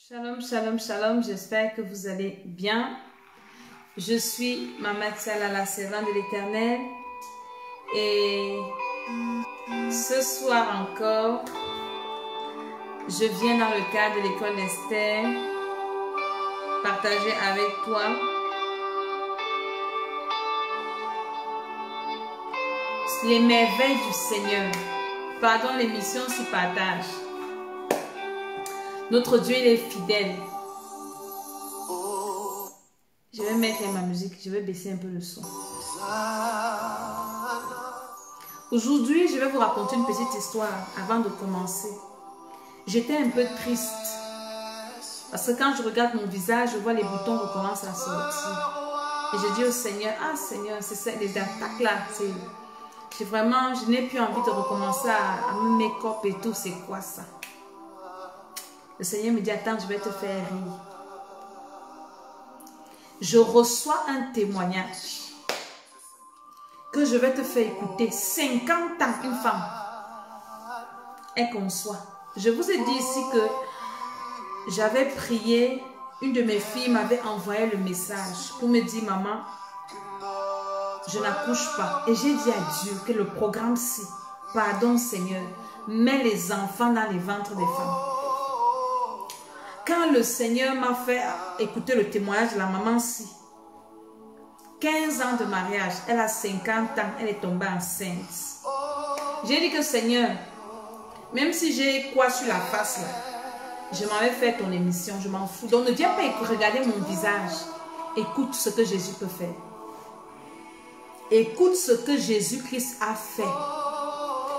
Shalom, shalom, shalom, j'espère que vous allez bien. Je suis Maman Tsala, la servante de l'Éternel. Et ce soir encore, je viens dans le cadre de l'école d'Esther partager avec toi les merveilles du Seigneur. Pardon, l'émission s'y partage. Notre Dieu, il est fidèle. Je vais mettre ma musique, je vais baisser un peu le son. Aujourd'hui, je vais vous raconter une petite histoire avant de commencer. J'étais un peu triste. Parce que quand je regarde mon visage, je vois les boutons recommencent à sortir. Et je dis au Seigneur, ah Seigneur, c'est ça, les attaques là. Je n'ai plus envie de recommencer à me make-up et tout, c'est quoi ça? Le Seigneur me dit, attends, je vais te faire rire. Je reçois un témoignage que je vais te faire écouter. 50 ans, une femme, elle conçoit. Je vous ai dit ici que j'avais prié, une de mes filles m'avait envoyé le message pour me dire, maman, je n'accouche pas. Et j'ai dit à Dieu que le programme-ci, pardon Seigneur, met les enfants dans les ventres des femmes. Quand le Seigneur m'a fait écouter le témoignage de la maman-ci, 15 ans de mariage, elle a 50 ans, elle est tombée enceinte. J'ai dit que Seigneur, même si j'ai quoi sur la face là, je m'en vais faire ton émission, je m'en fous. Donc ne viens pas regarder mon visage. Écoute ce que Jésus peut faire. Écoute ce que Jésus-Christ a fait.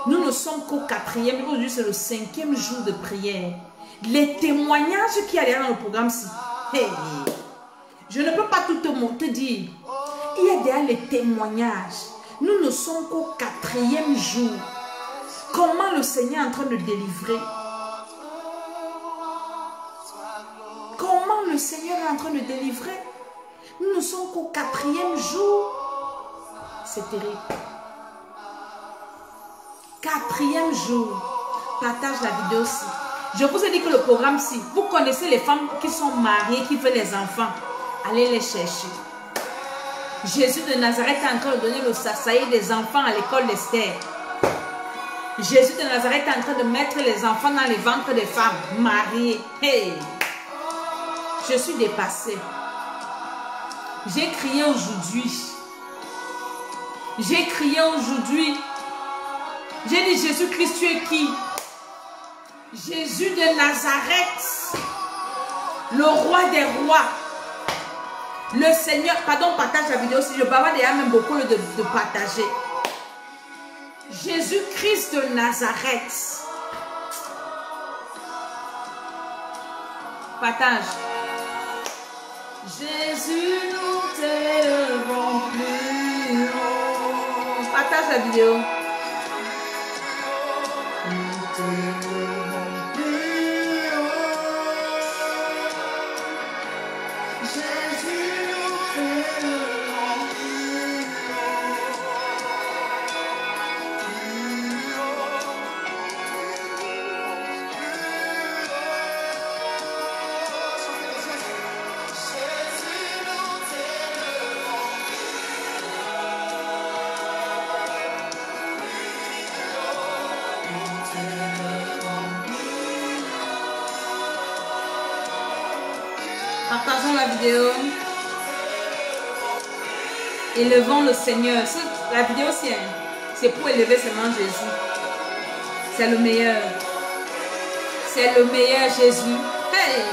Nous ne sommes qu'au 4e, aujourd'hui c'est le 5e jour de prière. Les témoignages qu'il y a derrière dans le programme, hey, je ne peux pas tout te dire. Il y a derrière les témoignages. Nous ne sommes qu'au 4e jour. Comment le Seigneur est en train de délivrer? Comment le Seigneur est en train de délivrer? Nous ne sommes qu'au 4e jour. C'est terrible. 4e jour. Partage la vidéo aussi. Je vous ai dit que le programme-ci, vous connaissez les femmes qui sont mariées, qui veulent les enfants. Allez les chercher. Jésus de Nazareth est en train de donner le sasaï des enfants à l'école d'Esther. Jésus de Nazareth est en train de mettre les enfants dans les ventres des femmes mariées. Hey! Je suis dépassée. J'ai crié aujourd'hui. J'ai crié aujourd'hui. J'ai dit, Jésus-Christ, tu es qui? Jésus de Nazareth, le roi des rois, le Seigneur, pardon, partage la vidéo si je parle déjà même beaucoup de partager. Jésus-Christ de Nazareth, partage. Jésus, nous t'élevons plus haut. Partage la vidéo. Partageons la vidéo. Élevons le Seigneur. La vidéo, c'est pour élever seulement Jésus. C'est le meilleur. C'est le meilleur Jésus. Hey!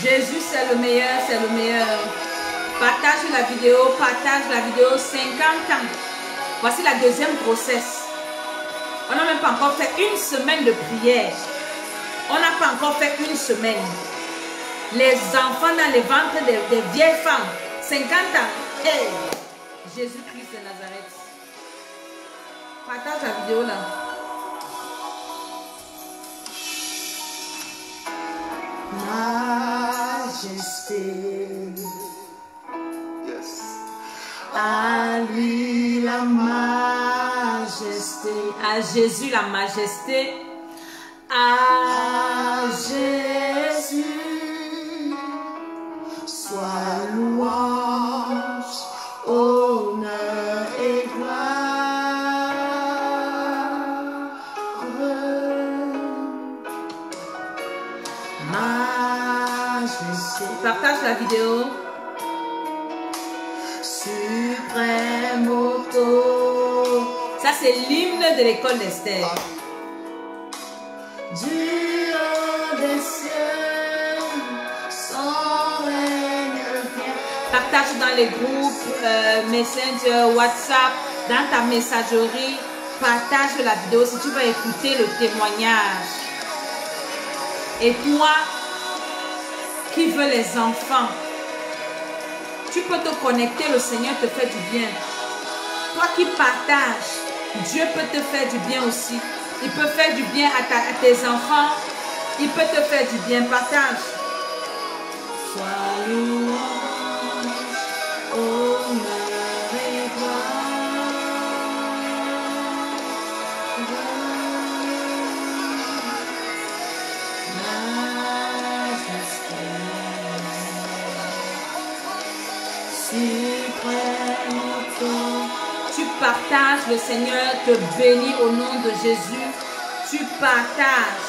Jésus, c'est le meilleur, c'est le meilleur. Partage la vidéo, 50 ans. Voici la deuxième grossesse. On n'a même pas encore fait une semaine de prière. On n'a pas encore fait une semaine. Les enfants dans les ventres des vieilles femmes. 50 ans. Hey! Jésus-Christ de Nazareth. Partage la vidéo là. Majesté. Yes. À lui la majesté. majesté. À Jésus la majesté. À Jésus Sois louange, honneur et gloire. Majesté. Partage la vidéo. Suprême auto. Ça, c'est l'hymne de l'école d'Esther. Du haut des cieux, son règne vient. Partage dans les groupes, Messenger, WhatsApp, dans ta messagerie. Partage la vidéo si tu vas écouter le témoignage. Et toi qui veux les enfants, tu peux te connecter, le Seigneur te fait du bien. Toi qui partages, Dieu peut te faire du bien aussi. Il peut faire du bien à tes enfants. Il peut te faire du bien. Partage. Sois louange, honneur et gloire. Majesté. Suprême auteur. Tu partages, le Seigneur te bénit au nom de Jésus. Tu partages.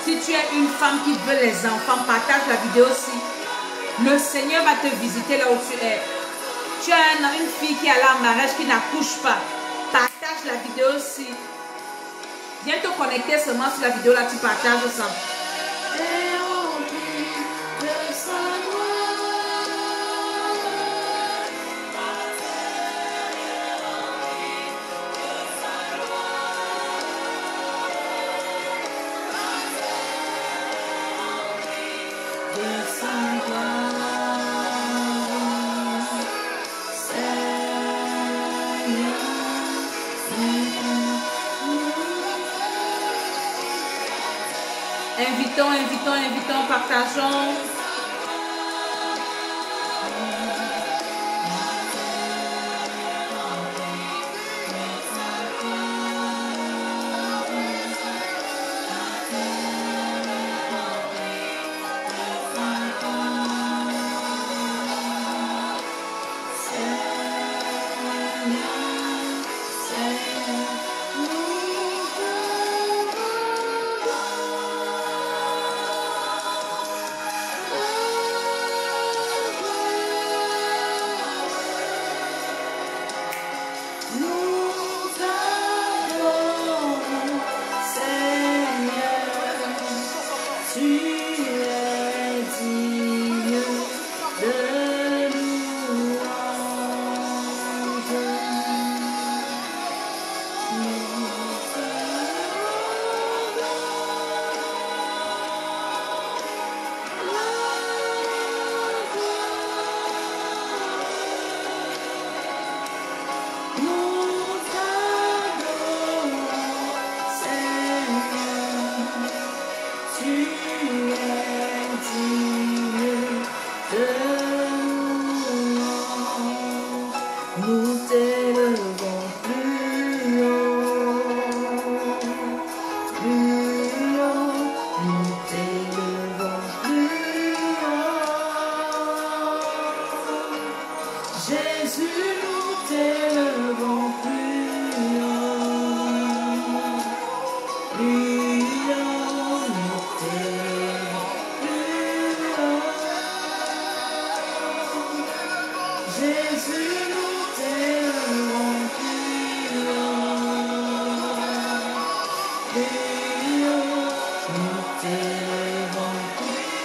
Si tu es une femme qui veut les enfants, partage la vidéo aussi. Le Seigneur va te visiter là où tu es. Tu as une fille qui est là en mariage, qui n'accouche pas. Partage la vidéo aussi. Viens te connecter seulement sur la vidéo là, tu partages ça. Et rempli de sa Invitons, partageons.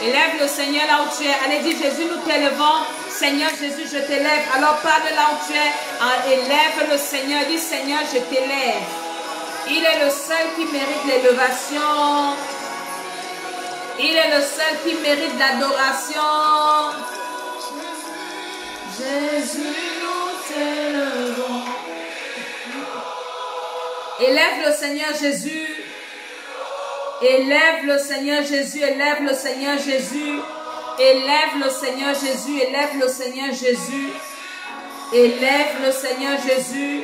Élève le Seigneur là où tu es. Allez, dis Jésus, nous t'élevons. Seigneur Jésus, je t'élève. Alors parle là où tu es. Élève le Seigneur. Dis Seigneur, je t'élève. Il est le seul qui mérite l'élévation. Il est le seul qui mérite l'adoration. Jésus, nous t'élevons. Élève le Seigneur Jésus. Élève le Seigneur Jésus. Élève le Seigneur Jésus. Élève le Seigneur Jésus. Élève le Seigneur Jésus. Élève le Seigneur Jésus.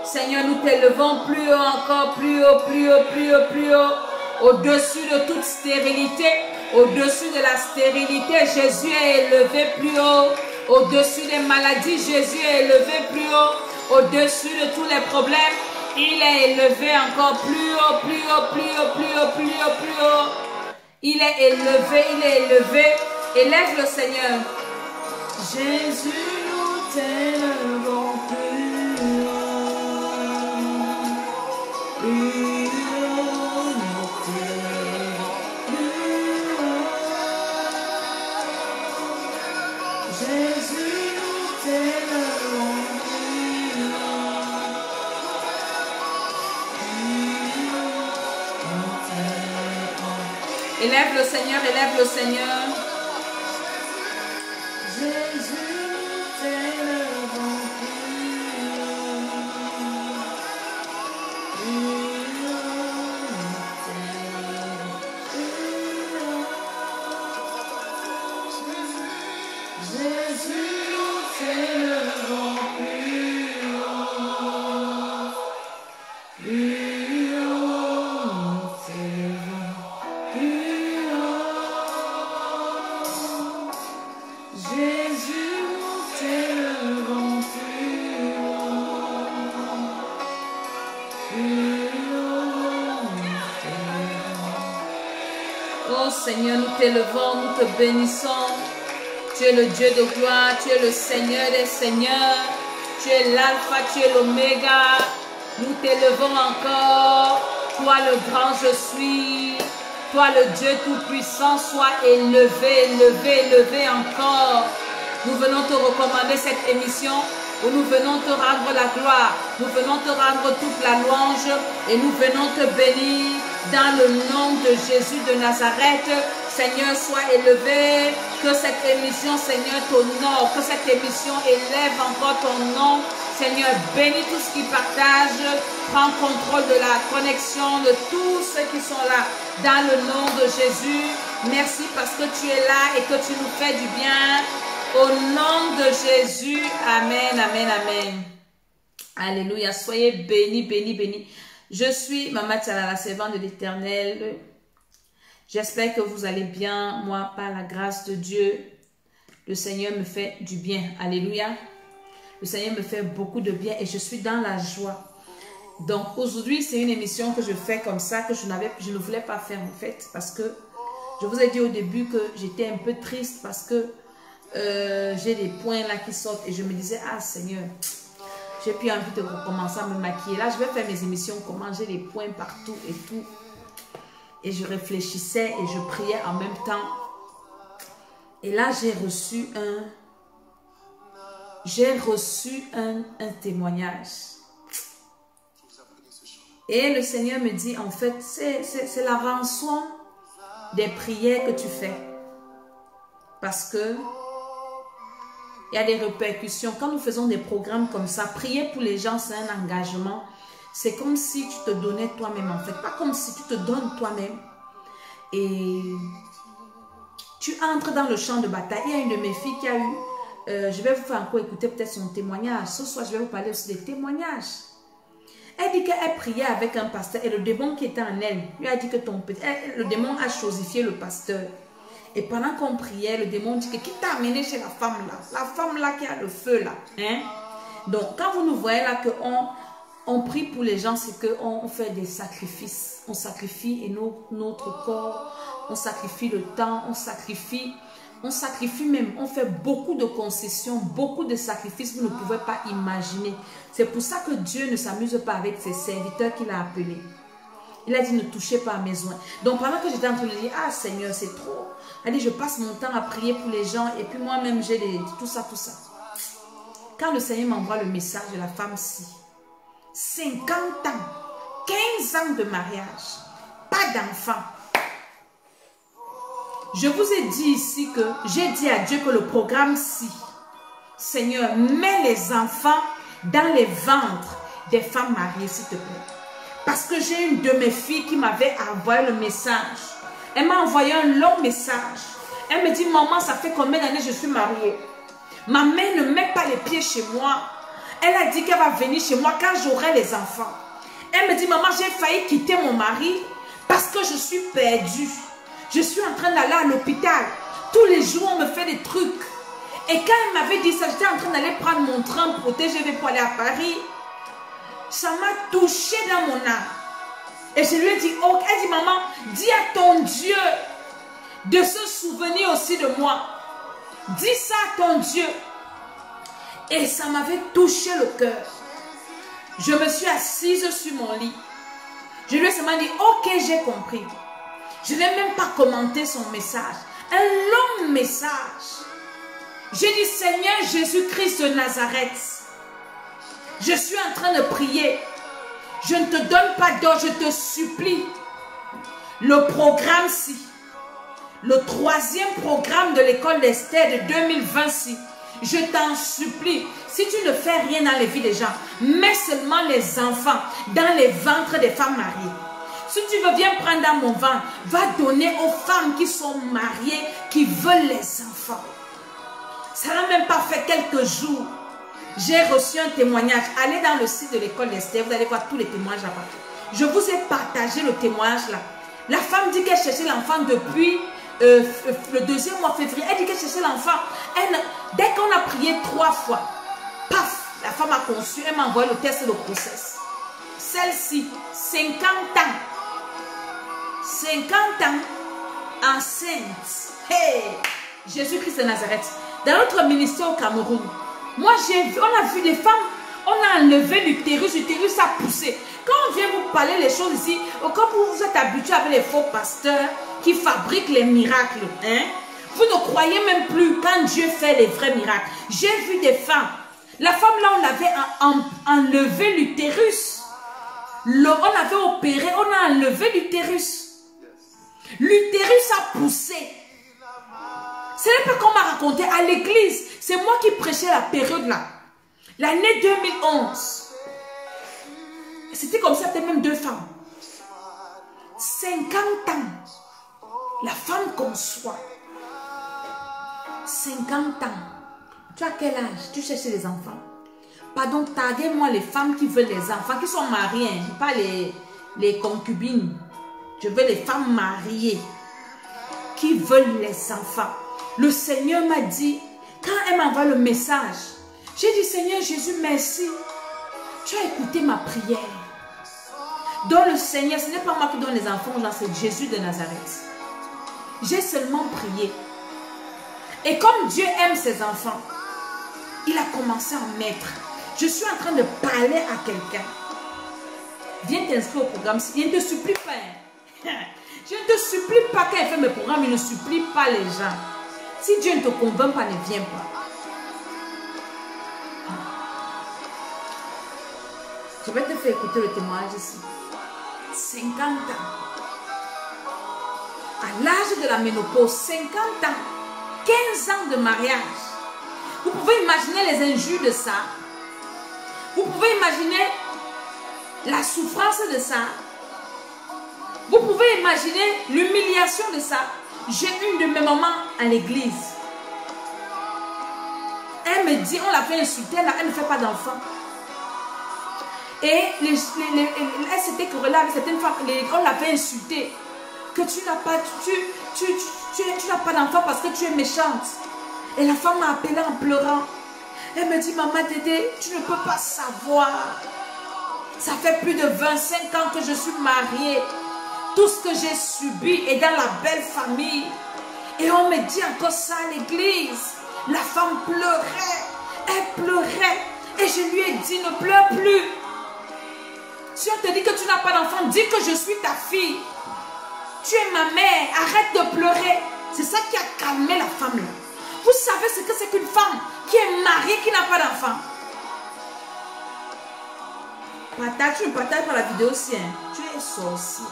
Seigneur, nous t'élevons plus haut encore, plus haut, plus haut, plus haut, plus haut. Au-dessus de toute stérilité, au-dessus de la stérilité, Jésus est élevé plus haut. Au-dessus des maladies, Jésus est élevé plus haut. Au-dessus de tous les problèmes, il est élevé encore plus haut, plus haut, plus haut, plus haut, plus haut, plus haut. Il est élevé, il est élevé. Élève le Seigneur. Jésus, nous t'élevons plus haut. Plus haut, nous t'élevons plus haut. Jésus, nous t'élevons plus haut. Élève le Seigneur, élève le Seigneur. Jésus, nous t'élevons plus haut. Plus haut, nous t'élevons plus haut. Jésus, nous t'élevons plus haut. Plus haut, nous t'élevons plus haut. Jésus, nous t'élevons plus haut. Plus haut, nous t'élevons. Oh Seigneur, nous t'élevons, nous te bénissons. Tu es le Dieu de gloire, tu es le Seigneur des seigneurs. Tu es l'alpha, tu es l'oméga. Nous t'élevons encore. Toi le grand je suis. Toi le Dieu tout-puissant, sois élevé, élevé, élevé encore. Nous venons te recommander cette émission où nous venons te rendre la gloire. Nous venons te rendre toute la louange et nous venons te bénir dans le nom de Jésus de Nazareth. Seigneur, sois élevé. Que cette émission, Seigneur, t'honore. Que cette émission élève encore ton nom. Seigneur, bénis tous ceux qui partagent. Prends contrôle de la connexion de tous ceux qui sont là. Dans le nom de Jésus. Merci parce que tu es là et que tu nous fais du bien. Au nom de Jésus. Amen, amen, amen. Alléluia. Soyez bénis, bénis, bénis. Je suis Maman Tchala, la servante de l'Éternel. J'espère que vous allez bien. Moi, par la grâce de Dieu, le Seigneur me fait du bien. Alléluia. Le Seigneur me fait beaucoup de bien et je suis dans la joie. Donc aujourd'hui, c'est une émission que je fais comme ça, que je ne voulais pas faire en fait. Parce que je vous ai dit au début que j'étais un peu triste parce que j'ai des points là qui sortent. Et je me disais, ah Seigneur, j'ai plus envie de recommencer à me maquiller. Là, je vais faire mes émissions, comment j'ai des points partout et tout. Et je réfléchissais et je priais en même temps. Et là, j'ai reçu un témoignage. Et le Seigneur me dit, en fait, c'est la rançon des prières que tu fais. Parce que il y a des répercussions. Quand nous faisons des programmes comme ça, prier pour les gens, c'est un engagement. C'est comme si tu te donnais toi-même en fait. Pas comme si tu te donnes toi-même. Et tu entres dans le champ de bataille. Il y a une de mes filles qui a eu... je vais vous faire encore écouter peut-être son témoignage. Ce soir, je vais vous parler aussi des témoignages. Elle dit qu'elle priait avec un pasteur et le démon qui était en elle lui a dit que le démon a chosifié le pasteur. Et pendant qu'on priait, le démon dit que qui t'a amené chez la femme là? La femme là qui a le feu là. Hein? Donc, quand vous nous voyez là qu'on prie pour les gens, c'est qu'on fait des sacrifices. On sacrifie notre corps, on sacrifie le temps, on sacrifie même, on fait beaucoup de concessions, beaucoup de sacrifices, vous ne pouvez pas imaginer. C'est pour ça que Dieu ne s'amuse pas avec ses serviteurs qu'il a appelés. Il a dit, ne touchez pas à mes oins. Donc pendant que j'étais en train de dire, ah Seigneur, c'est trop. Elle dit, je passe mon temps à prier pour les gens et puis moi-même j'ai tout ça, tout ça. Quand le Seigneur m'envoie le message de la femme-ci, 50 ans, 15 ans de mariage, pas d'enfant. Je vous ai dit ici que j'ai dit à Dieu que le programme-ci, Seigneur, mets les enfants dans les ventres des femmes mariées, s'il te plaît. Parce que j'ai une de mes filles qui m'avait envoyé le message. Elle m'a envoyé un long message. Elle me dit, maman, ça fait combien d'années je suis mariée? Ma mère ne met pas les pieds chez moi. Elle a dit qu'elle va venir chez moi quand j'aurai les enfants. Elle me dit, maman, j'ai failli quitter mon mari parce que je suis perdue. Je suis en train d'aller à l'hôpital. Tous les jours, on me fait des trucs. Et quand elle m'avait dit ça, j'étais en train d'aller prendre mon train pour TGV pour aller à Paris. Ça m'a touché dans mon âme. Et je lui ai dit, oh, elle dit, maman, dis à ton Dieu de se souvenir aussi de moi. Dis ça à ton Dieu. Et ça m'avait touché le cœur. Je me suis assise sur mon lit. Je lui ai seulement dit, ok, j'ai compris. Je n'ai même pas commenté son message. Un long message. J'ai dit, Seigneur Jésus-Christ de Nazareth, je suis en train de prier. Je ne te donne pas d'ordre, je te supplie. Le programme-ci, le 3e programme de l'école d'Esther de 2026, je t'en supplie, si tu ne fais rien dans les vies des gens, mets seulement les enfants dans les ventres des femmes mariées. Si tu veux bien prendre dans mon ventre, va donner aux femmes qui sont mariées, qui veulent les enfants. Ça n'a même pas fait quelques jours. J'ai reçu un témoignage. Allez dans le site de l'école d'Esther, vous allez voir tous les témoignages là-bas. Je vous ai partagé le témoignage là. La femme dit qu'elle cherchait l'enfant depuis le 2e mois février. Elle dit qu'elle cherchait l'enfant. Dès qu'on a prié 3 fois, paf, la femme a conçu. Elle m'a envoyé le test de grossesse. Celle-ci, 50 ans. 50 ans, enceinte. Hey, Jésus-Christ de Nazareth. Dans notre ministère au Cameroun, moi, on a vu des femmes, on a enlevé l'utérus a poussé. Quand on vient vous parler les choses ici, comme vous êtes habitué avec les faux pasteurs qui fabriquent les miracles, hein, vous ne croyez même plus quand Dieu fait les vrais miracles. J'ai vu des femmes, la femme là, on avait enlevé l'utérus. On avait opéré, on a enlevé l'utérus. L'utérus a poussé. Ce n'est pas qu'on m'a raconté à l'église. C'est moi qui prêchais la période là. L'année 2011. C'était comme ça, c'était même 2 femmes. 50 ans. La femme conçoit. 50 ans. Tu as quel âge? Tu cherches les enfants. Pardon, taguez-moi les femmes qui veulent les enfants, qui sont mariées. Hein, pas les concubines. Je veux les femmes mariées qui veulent les enfants. Le Seigneur m'a dit, quand elle m'envoie le message, j'ai dit, Seigneur Jésus, merci. Tu as écouté ma prière. Dans le Seigneur, ce n'est pas moi qui donne les enfants, c'est Jésus de Nazareth. J'ai seulement prié. Et comme Dieu aime ses enfants, il a commencé à mettre. Je suis en train de parler à quelqu'un. Viens t'inscrire au programme. Je ne te supplie pas. Je ne te supplie pas quand il fait mes programmes, il ne supplie pas les gens. Si Dieu ne te convainc pas, ne viens pas. Je vais te faire écouter le témoignage ici. 50 ans. À l'âge de la ménopause, 50 ans. 15 ans de mariage. Vous pouvez imaginer les injures de ça. Vous pouvez imaginer la souffrance de ça. Vous pouvez imaginer l'humiliation de ça. J'ai une de mes mamans à l'église. Elle me dit, on l'a fait insulter, elle ne fait pas d'enfant. Et elle s'était querellée avec certaines femmes, on l'avait insultée. Que tu n'as pas, tu n'as pas d'enfant parce que tu es méchante. Et la femme m'a appelée en pleurant. Elle me dit, maman Dédé, tu ne peux pas savoir. Ça fait plus de 25 ans que je suis mariée. Tout ce que j'ai subi est dans la belle famille. Et on me dit encore ça à l'église. La femme pleurait. Elle pleurait. Et je lui ai dit, ne pleure plus. Si on te dit que tu n'as pas d'enfant, dis que je suis ta fille. Tu es ma mère. Arrête de pleurer. C'est ça qui a calmé la femme là. Vous savez ce que c'est qu'une femme qui est mariée, qui n'a pas d'enfant. Tu ne partages pas la vidéo aussi. Hein. Tu es sorcier.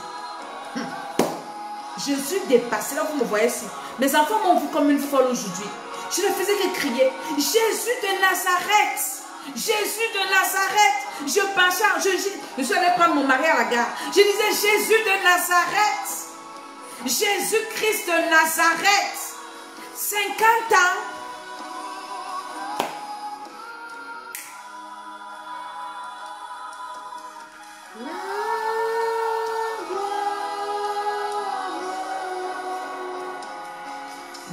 Jésus dépassé, là vous me voyez ici. Mes enfants m'ont vu comme une folle aujourd'hui. Je ne faisais que crier, Jésus de Nazareth, Jésus de Nazareth. Je pensais, je suis allée prendre mon mari à la gare. Je disais Jésus de Nazareth, Jésus-Christ de Nazareth. 50 ans. La gloire,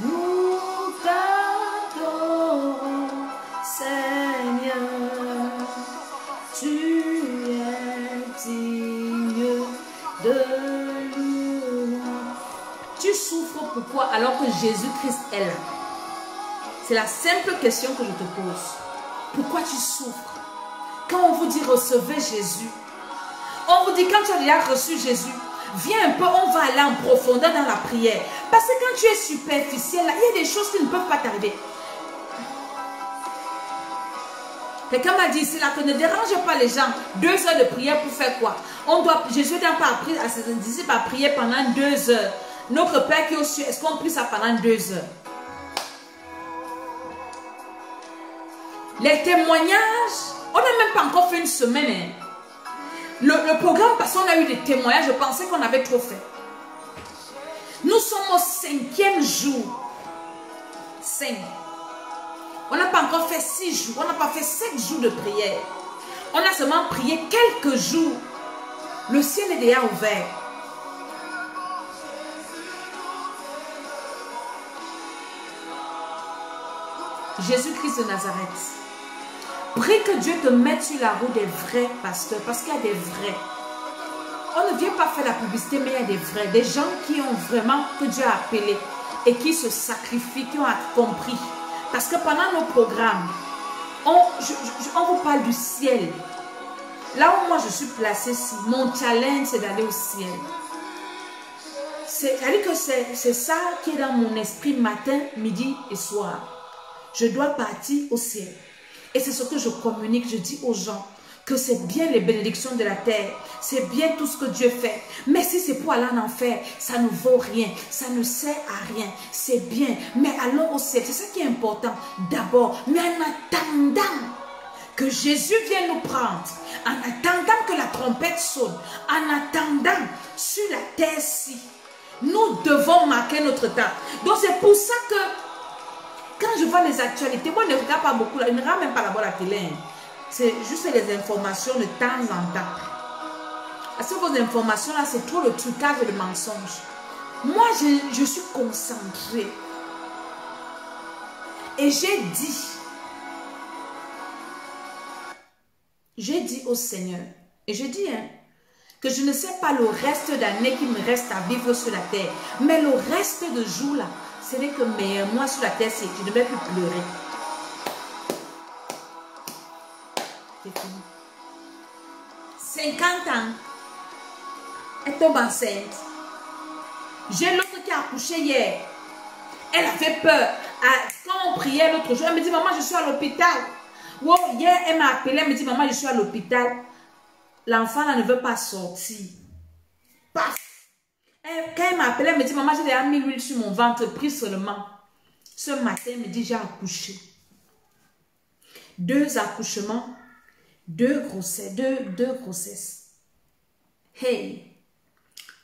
nous t'adorons, Seigneur, tu es digne de louange. Tu souffres pourquoi alors que Jésus-Christ est là? C'est la simple question que je te pose. Pourquoi tu souffres? Quand on vous dit recevez Jésus, on vous dit quand tu as déjà reçu Jésus, viens un peu, on va aller en profondeur dans la prière. Parce que quand tu es superficiel, là, il y a des choses qui ne peuvent pas t'arriver. Quelqu'un m'a dit ici là que ne dérange pas les gens. 2 heures de prière pour faire quoi? Jésus n'a pas appris à ses disciples à prier pendant 2 heures. Notre Père qui est aux cieux, est-ce qu'on prie ça pendant 2 heures? Les témoignages, on n'a même pas encore fait une semaine. Hein. Le programme, parce qu'on a eu des témoignages, je pensais qu'on avait trop fait. Nous sommes au 5e jour. 5. On n'a pas encore fait 6 jours, on n'a pas fait 7 jours de prière. On a seulement prié quelques jours. Le ciel est déjà ouvert. Jésus-Christ de Nazareth. Prie que Dieu te mette sur la route des vrais pasteurs, parce qu'il y a des vrais. On ne vient pas faire la publicité, mais il y a des vrais. Des gens qui ont vraiment, que Dieu a appelé et qui se sacrifient, qui ont compris. Parce que pendant nos programmes, on vous parle du ciel. Là où moi je suis placée ici, mon challenge c'est d'aller au ciel. C'est-à-dire que c'est ça qui est dans mon esprit matin, midi et soir. Je dois partir au ciel. Et c'est ce que je communique, je dis aux gens que c'est bien les bénédictions de la terre, c'est bien tout ce que Dieu fait. Mais si c'est pour aller en enfer, ça ne vaut rien, ça ne sert à rien, c'est bien. Mais allons au ciel, c'est ça qui est important d'abord. Mais en attendant que Jésus vienne nous prendre, en attendant que la trompette sonne, en attendant sur la terre-ci, nous devons marquer notre temps. Donc c'est pour ça que quand je vois les actualités, moi je ne regarde pas beaucoup, je ne regarde même pas d'abord la télé. Hein. C'est juste les informations de temps en temps. Parce que vos informations là, c'est trop le trucage et le mensonge. Moi, je suis concentrée. Et j'ai dit au Seigneur, et je dis hein, que je ne sais pas le reste d'années qui me reste à vivre sur la terre, mais le reste de jours là, ce n'est que moi sur la terre, je ne vais plus pleurer. C'est fini. 50 ans, elle tombe enceinte. J'ai l'autre qui a accouché hier. Elle avait peur. Quand on priait l'autre jour, elle me dit, maman, je suis à l'hôpital. Wow, hier, elle m'a appelé, elle me dit, maman, je suis à l'hôpital. L'enfant là ne veut pas sortir. Paf! Quand elle m'a appelé, elle me dit, maman, j'ai déjà mis l'huile sur mon ventre, pris seulement. Ce matin, elle me dit, j'ai accouché. 2 accouchements, 2 grossesses. Hey!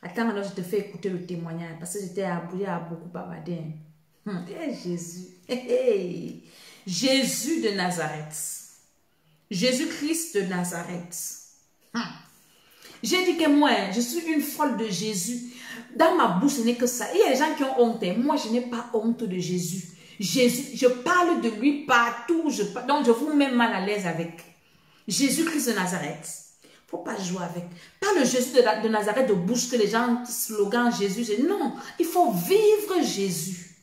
Attends, alors je te fais écouter le témoignage, parce que j'étais à beaucoup bavarder. Hey, Jésus. Hey. Jésus de Nazareth. Jésus-Christ de Nazareth. J'ai dit que moi, je suis une folle de Jésus. Dans ma bouche, ce n'est que ça. Il y a des gens qui ont honte. Moi, je n'ai pas honte de Jésus. Jésus, je parle de lui partout. Donc, je vous mets mal à l'aise avec. Jésus-Christ de Nazareth. Il ne faut pas jouer avec. Pas le Jésus de Nazareth de bouche que les gens slogan Jésus. Non, il faut vivre Jésus.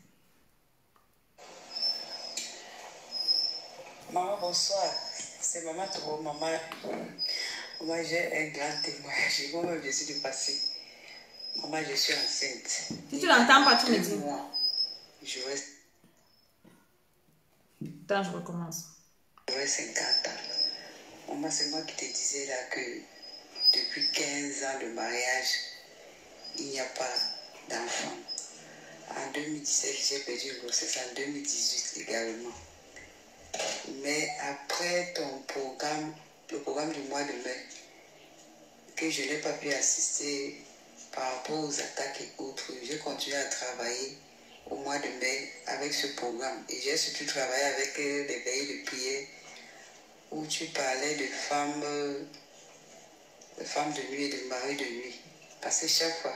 Maman, bonsoir. C'est Maman Togo. Maman, moi j'ai un grand témoignage. Moi-même, je suis du passé. Maman, je suis enceinte. Si tu l'entends pas, tu me dis. Je reste. Attends, je recommence. J'aurai 50 ans. Maman, c'est moi qui te disais là que depuis 15 ans de mariage, il n'y a pas d'enfant. En 2017, j'ai perdu une grossesse. En 2018 également. Mais après ton programme, le programme du mois de mai, que je n'ai pas pu assister par rapport aux attaques et autres, j'ai continué à travailler au mois de mai avec ce programme. Et j'ai surtout travaillé avec les veilles de prière où tu parlais de femme de nuit et de mari de nuit. Parce que chaque fois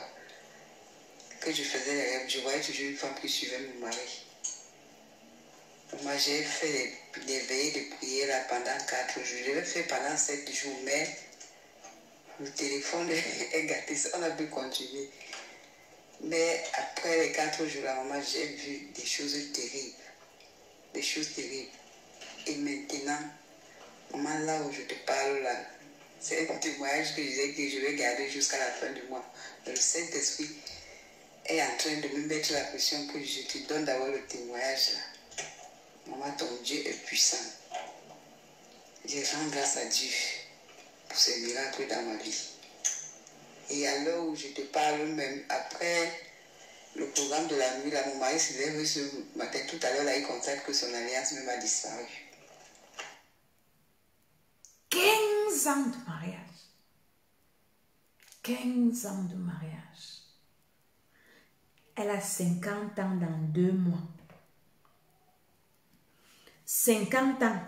que je faisais les rêves, je voyais toujours une femme qui suivait mon mari. Moi, j'ai fait des veillées de prière là pendant 4 jours. Je l'ai fait pendant 7 jours, mais le téléphone est gâté. On a pu continuer. Mais après les 4 jours là, maman, j'ai vu des choses terribles. Des choses terribles. Et maintenant, maman, là où je te parle là, c'est un témoignage que je vais garder jusqu'à la fin du mois. Le Saint-Esprit est en train de me mettre la pression que je te donne d'avoir le témoignage là. Maman, ton Dieu est puissant. Je rends grâce à Dieu pour ces miracles dans ma vie. Et à l'heure où je te parle, même après le programme de la nuit, là, mon mari s'est levé ce matin. Tout à l'heure, là, il constate que son alliance même a disparu. 15 ans de mariage. 15 ans de mariage. Elle a 50 ans dans 2 mois. 50 ans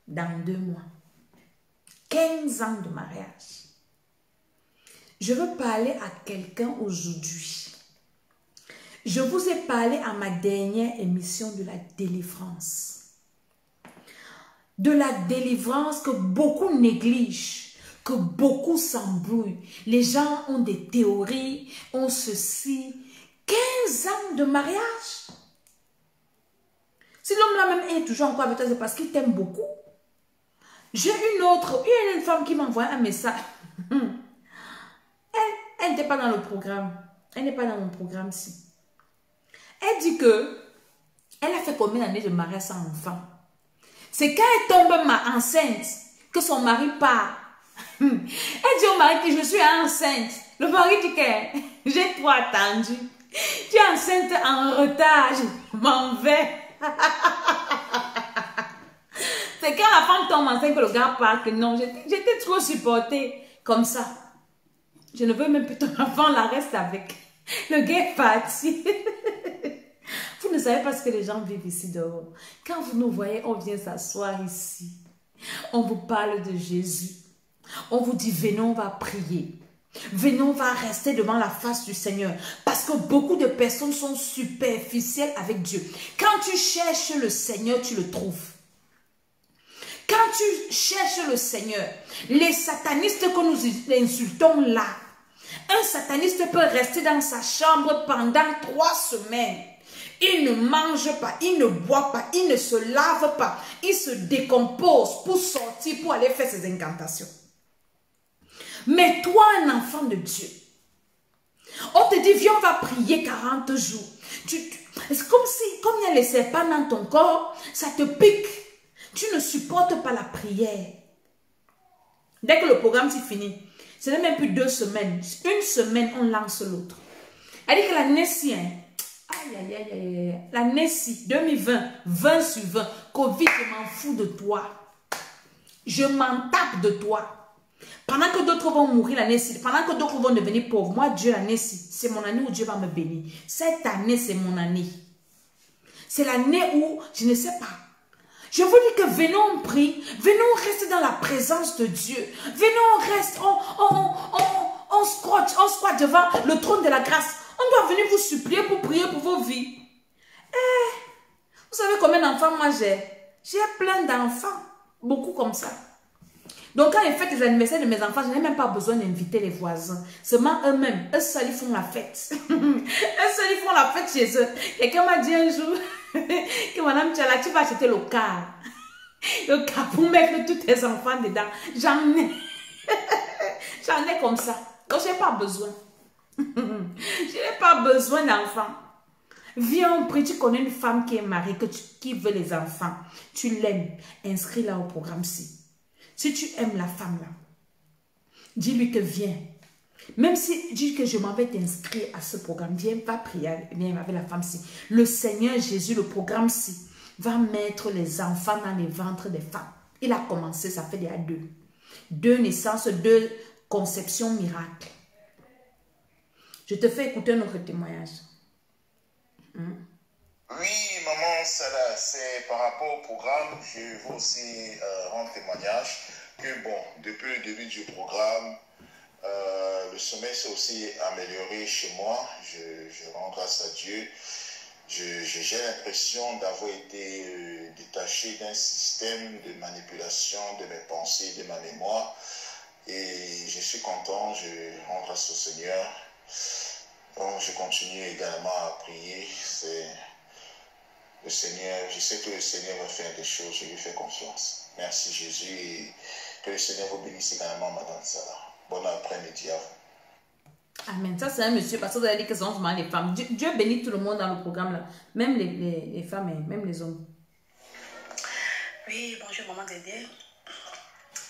dans 2 mois. 15 ans de mariage. Je veux parler à quelqu'un aujourd'hui. Je vous ai parlé à ma dernière émission de la délivrance. De la délivrance que beaucoup négligent, que beaucoup s'embrouillent. Les gens ont des théories, ont ceci. 15 ans de mariage. Si l'homme là même est toujours encore avec toi, c'est parce qu'il t'aime beaucoup. J'ai une femme qui m'a envoyé un message. Elle n'était pas dans le programme. Elle n'est pas dans mon programme-ci. Elle dit que elle a fait combien d'années de mariage sans enfant? C'est quand elle tombe enceinte que son mari part. Elle dit au mari que je suis enceinte. Le mari dit que j'ai trop attendu. Tu es enceinte en retard. Je m'en vais. C'est quand la femme tombe enceinte que le gars part que non, j'étais trop supportée comme ça. Je ne veux même plus ton enfant, la reste avec. Le gars est parti. Vous ne savez pas ce que les gens vivent ici dehors. Quand vous nous voyez, on vient s'asseoir ici. On vous parle de Jésus. On vous dit, venez, on va prier. Venez, on va rester devant la face du Seigneur. Parce que beaucoup de personnes sont superficielles avec Dieu. Quand tu cherches le Seigneur, tu le trouves. Quand tu cherches le Seigneur, les satanistes que nous insultons là, un sataniste peut rester dans sa chambre pendant 3 semaines. Il ne mange pas, il ne boit pas, il ne se lave pas. Il se décompose pour sortir, pour aller faire ses incantations. Mais toi, un enfant de Dieu, on te dit, viens, on va prier 40 jours. C'est comme si, comme il y a les serpents dans ton corps, ça te pique. Tu ne supportes pas la prière. Dès que le programme s'est fini, ce n'est même plus 2 semaines. 1 semaine, on lance l'autre. Elle dit que la Nessie, la Nessie 2020, 20 sur 20, Covid, je m'en fous de toi. Je m'en tape de toi. Pendant que d'autres vont mourir, la Nessie, pendant que d'autres vont devenir pauvres, moi, Dieu, la Nessie, c'est mon année où Dieu va me bénir. Cette année, c'est mon année. C'est l'année où, je ne sais pas. Je vous dis que venons, on prie, venons, on reste dans la présence de Dieu. Venons, on reste, on squatte devant le trône de la grâce. On doit venir vous supplier pour prier pour vos vies. Vous savez combien d'enfants moi j'ai? J'ai plein d'enfants, beaucoup comme ça. Donc quand ils fêtent les anniversaires de mes enfants, je n'ai même pas besoin d'inviter les voisins. Seulement eux-mêmes, eux seuls, ils font la fête. Eux seuls, ils font la fête chez eux. Quelqu'un m'a dit un jour que madame Tchala, tu vas acheter le car. Le car pour mettre tous tes enfants dedans. J'en ai. J'en ai comme ça. Donc je n'ai pas besoin. Je n'ai pas besoin d'enfants. Viens, on prie. Tu connais une femme qui est mariée, qui veut les enfants. Tu l'aimes. Inscris-la au programme-ci. Si tu aimes la femme là, dis-lui que viens. Même si dis que je m'en vais t'inscrire à ce programme, viens, va prier, viens avec la femme-ci. Le Seigneur Jésus, le programme-ci, va mettre les enfants dans les ventres des femmes. Il a commencé, ça fait déjà 2. 2 naissances, 2 conceptions miracles. Je te fais écouter notre témoignage. Oui, maman Salah, c'est par rapport au programme, je veux aussi rendre témoignage que bon, depuis le début du programme, Le sommeil s'est aussi amélioré chez moi. Je rends grâce à Dieu. J'ai l'impression d'avoir été détaché d'un système de manipulation de mes pensées, de ma mémoire. Et je suis content, je rends grâce au Seigneur. Donc, je continue également à prier. Le Seigneur, je sais que le Seigneur va faire des choses, je lui fais confiance. Merci Jésus et que le Seigneur vous bénisse également, Madame Salah. Bon après-midi à vous. Amen. Ça, c'est un monsieur, parce que vous avez dit que ce sont souvent les femmes. Dieu bénit tout le monde dans le programme, là. Même les femmes, et même les hommes. Oui, bonjour, maman Dédé.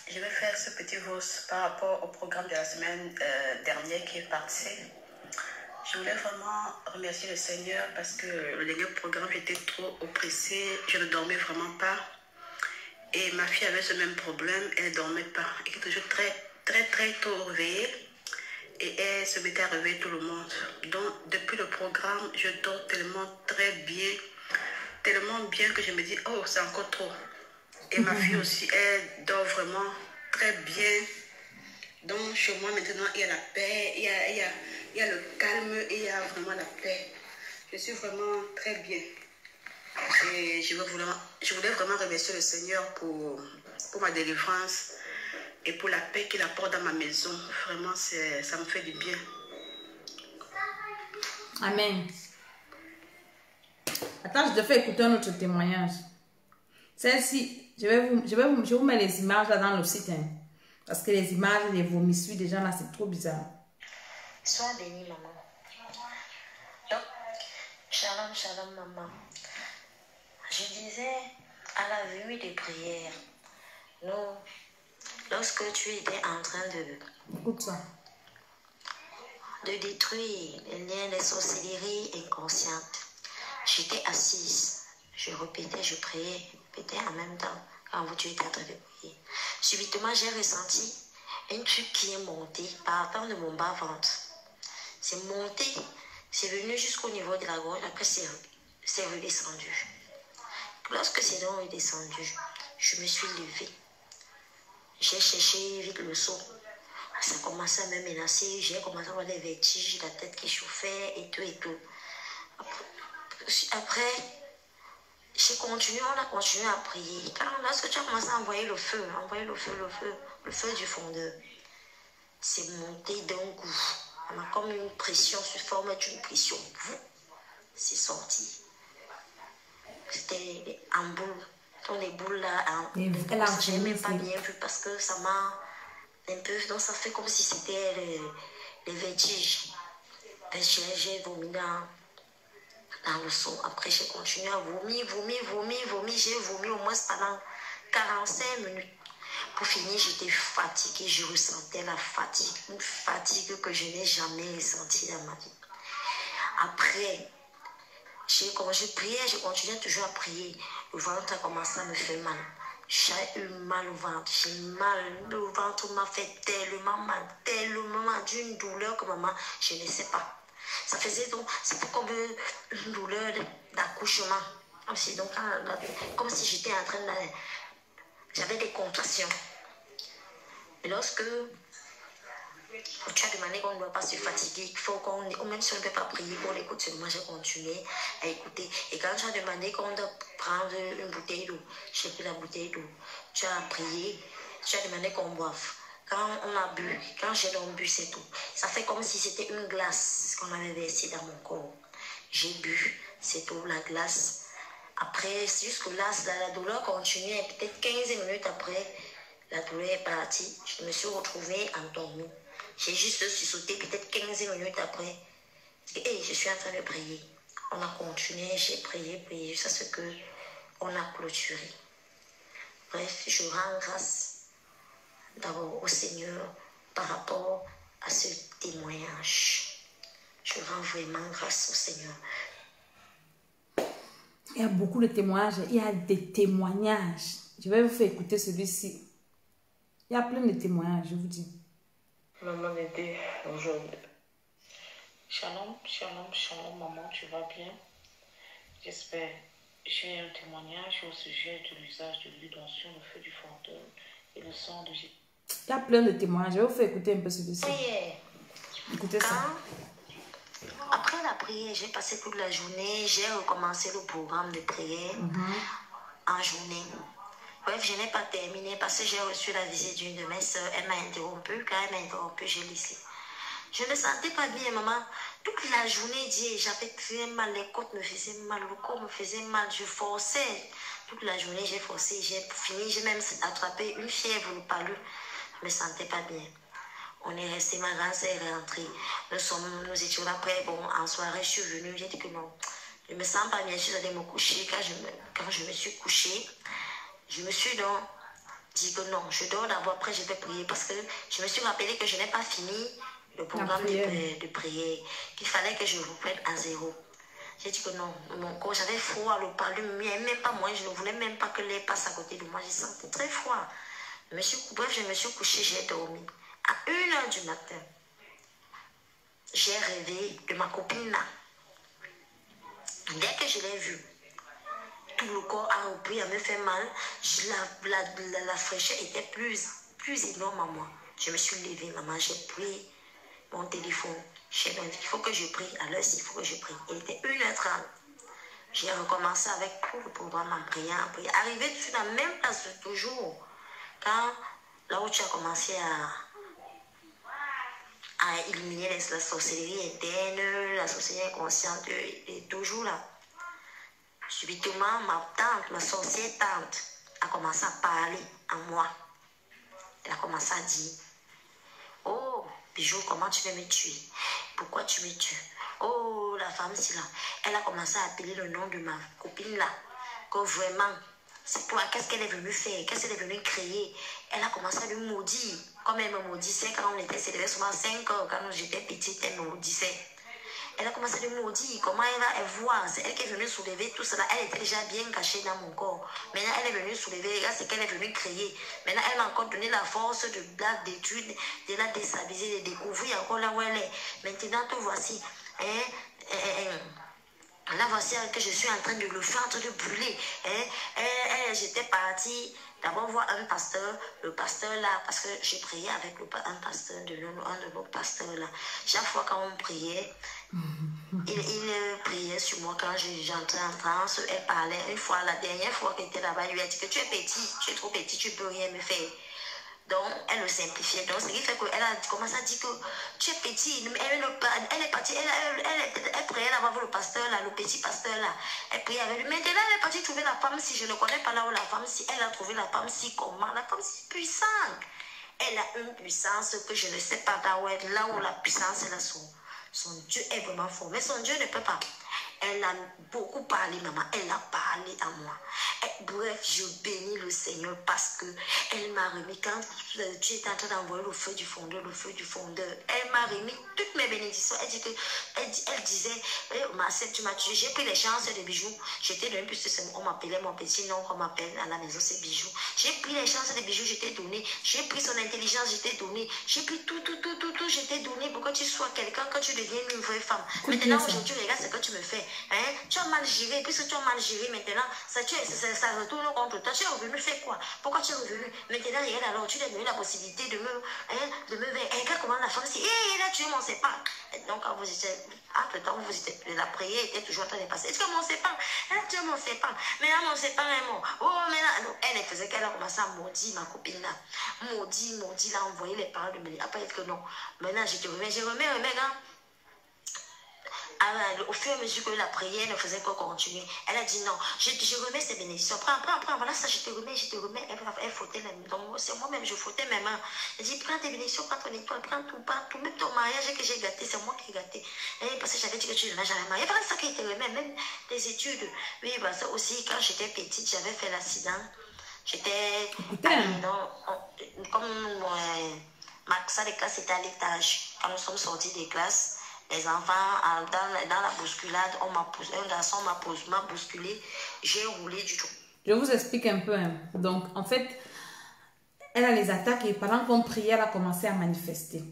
Je vais faire ce petit voice par rapport au programme de la semaine dernière qui est parti. Je voulais vraiment remercier le Seigneur parce que le dernier programme, j'étais trop oppressée, je ne dormais vraiment pas. Et ma fille avait ce même problème, elle ne dormait pas. Elle était toujours très tôt réveillée et elle se mettait à réveiller tout le monde. Donc, depuis le programme, je dors tellement très bien, tellement bien que je me dis, oh, c'est encore trop. Et ma fille aussi, elle dort vraiment très bien. Donc, chez moi, maintenant, il y a la paix, il y a le calme et il y a vraiment la paix. Je suis vraiment très bien. Et je voulais vraiment remercier le Seigneur pour ma délivrance et pour la paix qu'il apporte dans ma maison. Vraiment, ça me fait du bien. Amen. Attends, je te fais écouter un autre témoignage. Celle-ci, je vous mets les images là dans le site. Hein, parce que les images, les vomissues des gens là, c'est trop bizarre. Sois bénie, maman. Donc, shalom, maman. Je disais, à la venue des prières, lorsque tu étais en train Écoute ça. de détruire les liens des sorcelleries inconscientes, j'étais assise, je répétais, je priais, répétais en même temps quand tu étais en train de prier. Subitement, j'ai ressenti un truc qui est monté partant de mon bas-ventre. C'est monté, c'est venu jusqu'au niveau de la gorge, après c'est redescendu. Lorsque c'est donc redescendu, je me suis levée. J'ai cherché vite le seau. Ça commençait à me menacer, j'ai commencé à avoir des vertiges, la tête qui chauffait et tout et tout. Après on a continué à prier. Lorsque tu as commencé à envoyer le feu du fondeur, c'est monté d'un coup. On a comme une pression, sous forme d'une pression. C'est sorti. C'était en boule. Donc les boules là, je n'ai même pas bien vu parce que ça m'a un peu. Donc ça fait comme si c'était les vertiges. J'ai vomi dans le seau. Après j'ai continué à vomir. J'ai vomi au moins pendant 45 minutes. Pour finir, j'étais fatiguée. Je ressentais la fatigue. Une fatigue que je n'ai jamais ressentie dans ma vie. Après, j'ai prié, je continuais toujours à prier. Le ventre a commencé à me faire mal. J'ai eu mal au ventre. J'ai mal. Le ventre m'a fait tellement mal, d'une douleur que maman, je ne sais pas. Ça faisait donc, c'était comme une douleur d'accouchement. Comme si j'étais en train de... J'avais des contractions. Et lorsque tu as demandé qu'on ne doit pas se fatiguer, il faut même si on ne peut pas prier, qu'on écoute seulement, j'ai continué à écouter. Et quand tu as demandé qu'on doit prendre une bouteille d'eau, j'ai pris la bouteille d'eau. Tu as prié, tu as demandé qu'on boive. Quand on a bu, quand j'ai donc bu, c'est tout. Ça fait comme si c'était une glace qu'on avait versée dans mon corps. J'ai bu, c'est tout, la glace. Après, jusque-là, la douleur continuait. Peut-être 15 minutes après, la douleur est partie. Je me suis retrouvée endormie. J'ai juste sursauté peut-être 15 minutes après. Et je suis en train de prier. On a continué, j'ai prié jusqu'à ce qu'on a clôturé. Bref, je rends grâce d'abord au Seigneur par rapport à ce témoignage. Je rends vraiment grâce au Seigneur. Il y a beaucoup de témoignages. Il y a des témoignages. Je vais vous faire écouter celui-ci. Il y a plein de témoignages, je vous dis. Maman Dédé, aujourd'hui. Shalom, maman, tu vas bien? J'espère. J'ai un témoignage au sujet de l'usage de l'huile d'onction, le feu du fondeur et le sang de Jésus. Il y a plein de témoignages. Je vais vous faire écouter un peu celui-ci. Écoutez ça. Après la prière, j'ai passé toute la journée. J'ai recommencé le programme de prière en journée. Bref, je n'ai pas terminé parce que j'ai reçu la visite d'une de mes soeurs. Elle m'a interrompu. Quand elle m'a interrompu, j'ai laissé. Je ne me sentais pas bien, maman. Toute la journée, j'avais très mal. Les côtes me faisaient mal, le corps me faisait mal. Je forçais. Toute la journée, j'ai forcé. J'ai fini. J'ai même attrapé une fièvre, le palu. Je ne me sentais pas bien. On est resté, ma grande sœur est rentrée. Nous étions là après. Bon, en soirée, je suis venue. J'ai dit que non. Je ne me sens pas bien. Je suis allée me coucher. Quand je me suis couchée, je me suis donc dit que non, je dors d'abord, après je vais prier. Parce que je me suis rappelé que je n'ai pas fini le programme de prière. Qu'il fallait que je reprenne à zéro. J'ai dit que non, mon corps, j'avais froid, le palu ne m'aimait pas. Moi, je ne voulais même pas que l'air passe à côté de moi. Je sentais très froid. Bref, je me suis couchée, j'ai dormi. À 1h du matin, j'ai rêvé de ma copine là. Dès que je l'ai vue, tout le corps a repris à me faire mal. La fraîcheur était plus énorme à moi. Je me suis levée, maman, j'ai pris mon téléphone. J'ai dit, il faut que je prie. À l'heure, il faut que je prie. Il était 1h30. J'ai recommencé avec tout le programme en priant. Arrivé sur la même place toujours. Quand, là où tu as commencé à éliminer la sorcellerie interne, la sorcellerie inconsciente, et toujours là. Subitement, ma sorcière tante, a commencé à parler à moi. Elle a commencé à dire, oh, Bijou, comment tu veux me tuer? Pourquoi tu me tues? Oh, la femme, c'est là. Elle a commencé à appeler le nom de ma copine là. Que vraiment, c'est toi, qu'est-ce qu'elle est venue faire? Qu'est-ce qu'elle est venue créer? Elle a commencé à lui maudire. Comme elle me maudissait quand on était célébrés, souvent 5 ans, quand j'étais petite, elle me maudissait. Elle a commencé à lui maudire. Comment elle voit? C'est elle qui est venue soulever tout cela. Elle était déjà bien cachée dans mon corps. Maintenant, elle est venue soulever. Regarde ce qu'elle est venue créer. Maintenant, elle m'a encore donné la force de d'étude, de la déstabiliser, de découvrir encore là où elle est. Maintenant, te voici. Là, voici que je suis en train de le faire, en train de brûler. J'étais partie d'abord voir un pasteur. Le pasteur là, parce que j'ai prié avec un pasteur, un de nos pasteurs là. Chaque fois quand on priait, il priait sur moi quand j'entrais en transe. Elle parlait une fois, la dernière fois qu'elle était là-bas, il lui a dit que tu es petit, tu es trop petit, tu ne peux rien me faire. Donc, elle le simplifiait. Donc, ce qui fait qu'elle a commencé à dire que tu es petit. Elle est partie, elle priait là-bas avec le pasteur, là, le petit pasteur, là. Elle priait avec lui. Maintenant, elle est partie trouver la femme si. Je ne connais pas là où la femme si. Elle a trouvé la femme si comment? La femme si puissante. Elle a une puissance que je ne sais pas là où la puissance est là. Son Dieu est vraiment fort. Mais son Dieu ne peut pas. Elle a beaucoup parlé, maman. Elle a parlé à moi. Bref, je bénis le Seigneur parce que elle m'a remis, quand Dieu était en train d'envoyer le feu du fondeur, elle m'a remis toutes mes bénédictions. Elle disait, Marcel, tu m'as tué. J'ai pris les chances de bijoux. J'étais donné, puisque on m'appelait mon petit nom qu'on m'appelle à la maison, c'est bijoux. J'ai pris les chances de bijoux, j'étais donné. J'ai pris son intelligence, j'étais donné. J'ai pris tout, j'étais donné pour que tu sois quelqu'un, que tu deviennes une vraie femme. Maintenant, aujourd'hui, regarde ce que tu me fais. Tu as mal géré, puisque tu as mal géré maintenant, ça retourne contre toi. Tu es revenu faire quoi? Pourquoi tu es revenu? Maintenant, regarde alors, tu as donné la possibilité de me ver. Regarde comment la femme s'est elle a tué mon sépan. Donc, quand vous étiez, entre-temps, la prière était toujours en train de passer. Est-ce que mon sépan? Elle a tué mon sépan. Maintenant, mon sépan est mort. Oh, maintenant, elle faisait qu'elle a commencé à maudire ma copine là. Maudit, là, envoyer les paroles de Mélie. Après, elle dit que non. Maintenant, je remets, hein. Au fur et à mesure que la prière ne faisait que continuer, elle a dit non, je remets ces bénédictions. Prends, voilà ça, je te remets. Elle frottait les mains. Donc, c'est moi-même, je frottais mes mains. Elle dit, prends tes bénédictions, prends ton étoile, prends tout, même ton mariage que j'ai gâté, c'est moi qui ai gâté. Parce que j'avais dit que tu ne m'as jamais marié. Voilà ça qui te remet, même des études. Oui, parce que aussi, quand j'étais petite, j'avais fait l'accident. J'étais comme ma salle de classe était à l'étage. Quand nous sommes sortis des classes, les enfants, dans la bousculade, un garçon m'a bousculé, j'ai roulé du tout. Je vous explique un peu. Donc, en fait, elle a les attaques et pendant qu'on priait, elle a commencé à manifester.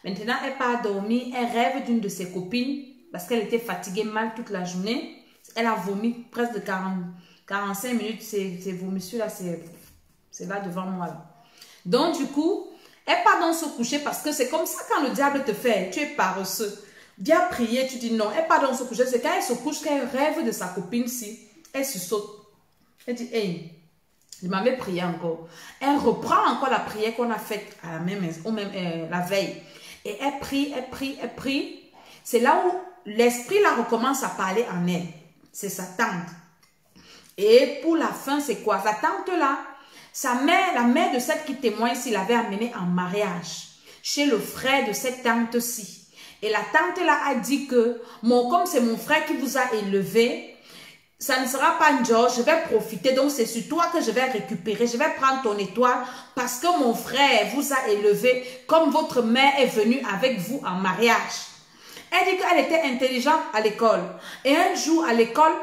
Maintenant, elle part dormir, elle rêve d'une de ses copines parce qu'elle était fatiguée mal toute la journée. Elle a vomi presque de 45 minutes, ces vomissures là, c'est là devant moi. Là. Donc, du coup, elle part dans se coucher parce que c'est comme ça quand le diable te fait. Tu es paresseux. Viens prier, tu dis non. Elle part dans se coucher. C'est quand elle se couche qu'elle rêve de sa copine-ci. Elle se saute. Elle dit, hey, je m'avais prié encore. Elle reprend encore la prière qu'on a faite à la veille. Et elle prie, elle prie, elle prie. C'est là où l'esprit là recommence à parler en elle. C'est sa tante. Et pour la fin, c'est quoi? Sa tante là, sa mère, la mère de celle qui témoigne s'il l'avait amenée en mariage chez le frère de cette tante-ci. Et la tante là a dit que, comme c'est mon frère qui vous a élevé, ça ne sera pas George, je vais profiter, donc c'est sur toi que je vais récupérer, je vais prendre ton étoile parce que mon frère vous a élevé comme votre mère est venue avec vous en mariage. Elle dit qu'elle était intelligente à l'école. Et un jour à l'école,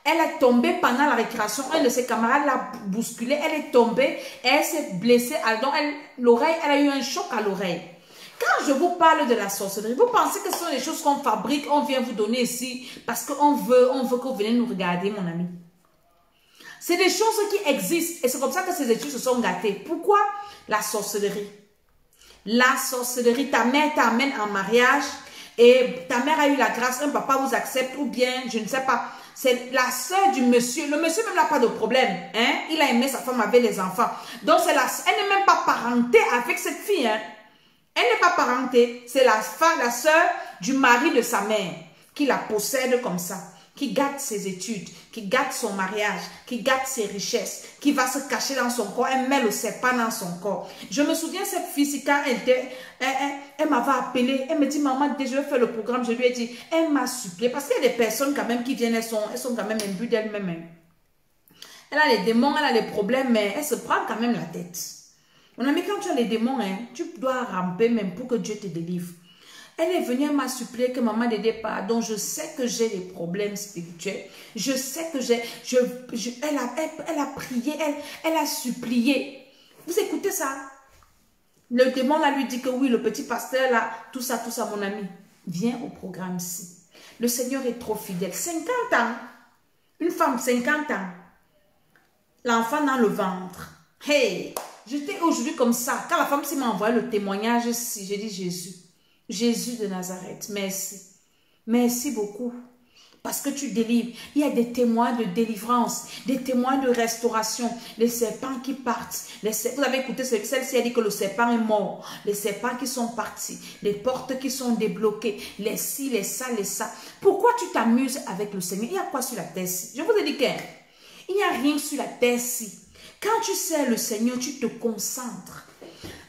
elle est tombée pendant la récréation, un de ses camarades l'a bousculée, elle est tombée et elle s'est blessée. Donc l'oreille, elle a eu un choc à l'oreille. Quand je vous parle de la sorcellerie, vous pensez que ce sont des choses qu'on fabrique, on vient vous donner ici parce qu'on veut que vous venez nous regarder, mon ami. C'est des choses qui existent et c'est comme ça que ces études se sont gâtées. Pourquoi la sorcellerie? La sorcellerie, ta mère t'amène en mariage et ta mère a eu la grâce, un papa vous accepte ou bien, je ne sais pas, c'est la soeur du monsieur. Le monsieur même n'a pas de problème, hein? Il a aimé sa femme avec les enfants. Donc elle n'est même pas parentée avec cette fille, hein? Elle n'est pas parentée, c'est la soeur du mari de sa mère qui la possède comme ça, qui gâte ses études, qui gâte son mariage, qui gâte ses richesses, qui va se cacher dans son corps, elle met le serpent dans son corps. Je me souviens cette fille, quand elle m'avait appelé, elle me dit, maman, dès que je vais faire le programme, je lui ai dit, elle m'a supplié, parce qu'il y a des personnes quand même qui viennent, elles sont quand même imbues d'elles-mêmes. Elle a les démons, elle a les problèmes, mais elle se prend quand même la tête. Mon ami, quand tu as les démons, hein, tu dois ramper même pour que Dieu te délivre. Elle est venue, elle m'a supplié que maman dédé pardon. Je sais que j'ai des problèmes spirituels. Je sais que elle a prié, elle a supplié. Vous écoutez ça? Le démon là lui dit que oui, le petit pasteur là, tout ça, mon ami, viens au programme-ci. Le Seigneur est trop fidèle. 50 ans, une femme, 50 ans, l'enfant dans le ventre. Hey! J'étais aujourd'hui comme ça. Quand la femme m'a envoyé le témoignage, j'ai dit Jésus. Jésus de Nazareth, merci. Merci beaucoup. Parce que tu délivres. Il y a des témoins de délivrance, des témoins de restauration. Les serpents qui partent. Vous avez écouté celle-ci a dit que le serpent est mort. Les serpents qui sont partis. Les portes qui sont débloquées. Les ci, les ça, les ça. Pourquoi tu t'amuses avec le Seigneur? Il y a quoi sur la terre-ci? Je vous ai dit qu'il n'y a rien sur la terre-ci. Quand tu sers le Seigneur, tu te concentres.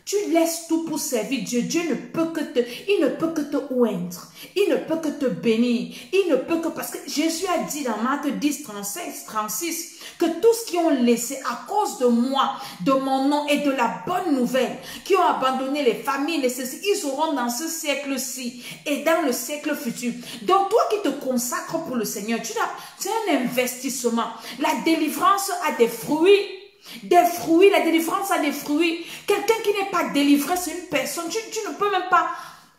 Tu laisses tout pour servir Dieu. Dieu ne peut que il ne peut que te oindre. Il ne peut que te bénir. Il ne peut que, parce que Jésus a dit dans Marc 10, 36, que tous qui ont laissé à cause de moi, de mon nom et de la bonne nouvelle, qui ont abandonné les familles, ils auront dans ce siècle-ci et dans le siècle futur. Donc toi qui te consacres pour le Seigneur, c'est un investissement. La délivrance a des fruits. Des fruits, la délivrance a des fruits. Quelqu'un qui n'est pas délivré, c'est une personne. Tu ne peux même pas,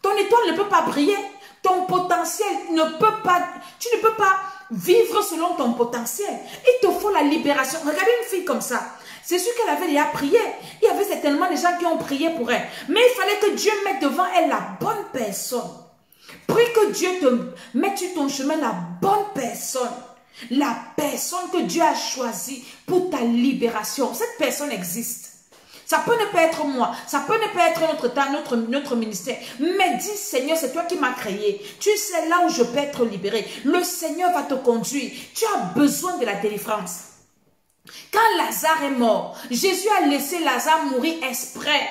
ton étoile ne peut pas briller. Ton potentiel ne peut pas, tu ne peux pas vivre selon ton potentiel. Il te faut la libération. Regardez une fille comme ça. C'est sûr qu'elle avait déjà prié. Il y avait certainement des gens qui ont prié pour elle. Mais il fallait que Dieu mette devant elle la bonne personne. Prie que Dieu te mette sur ton chemin la bonne personne. La personne que Dieu a choisie pour ta libération. Cette personne existe. Ça peut ne pas être moi. Ça peut ne pas être notre temps, notre ministère. Mais dis, Seigneur, c'est toi qui m'as créé. Tu sais là où je peux être libéré. Le Seigneur va te conduire. Tu as besoin de la délivrance. Quand Lazare est mort, Jésus a laissé Lazare mourir exprès.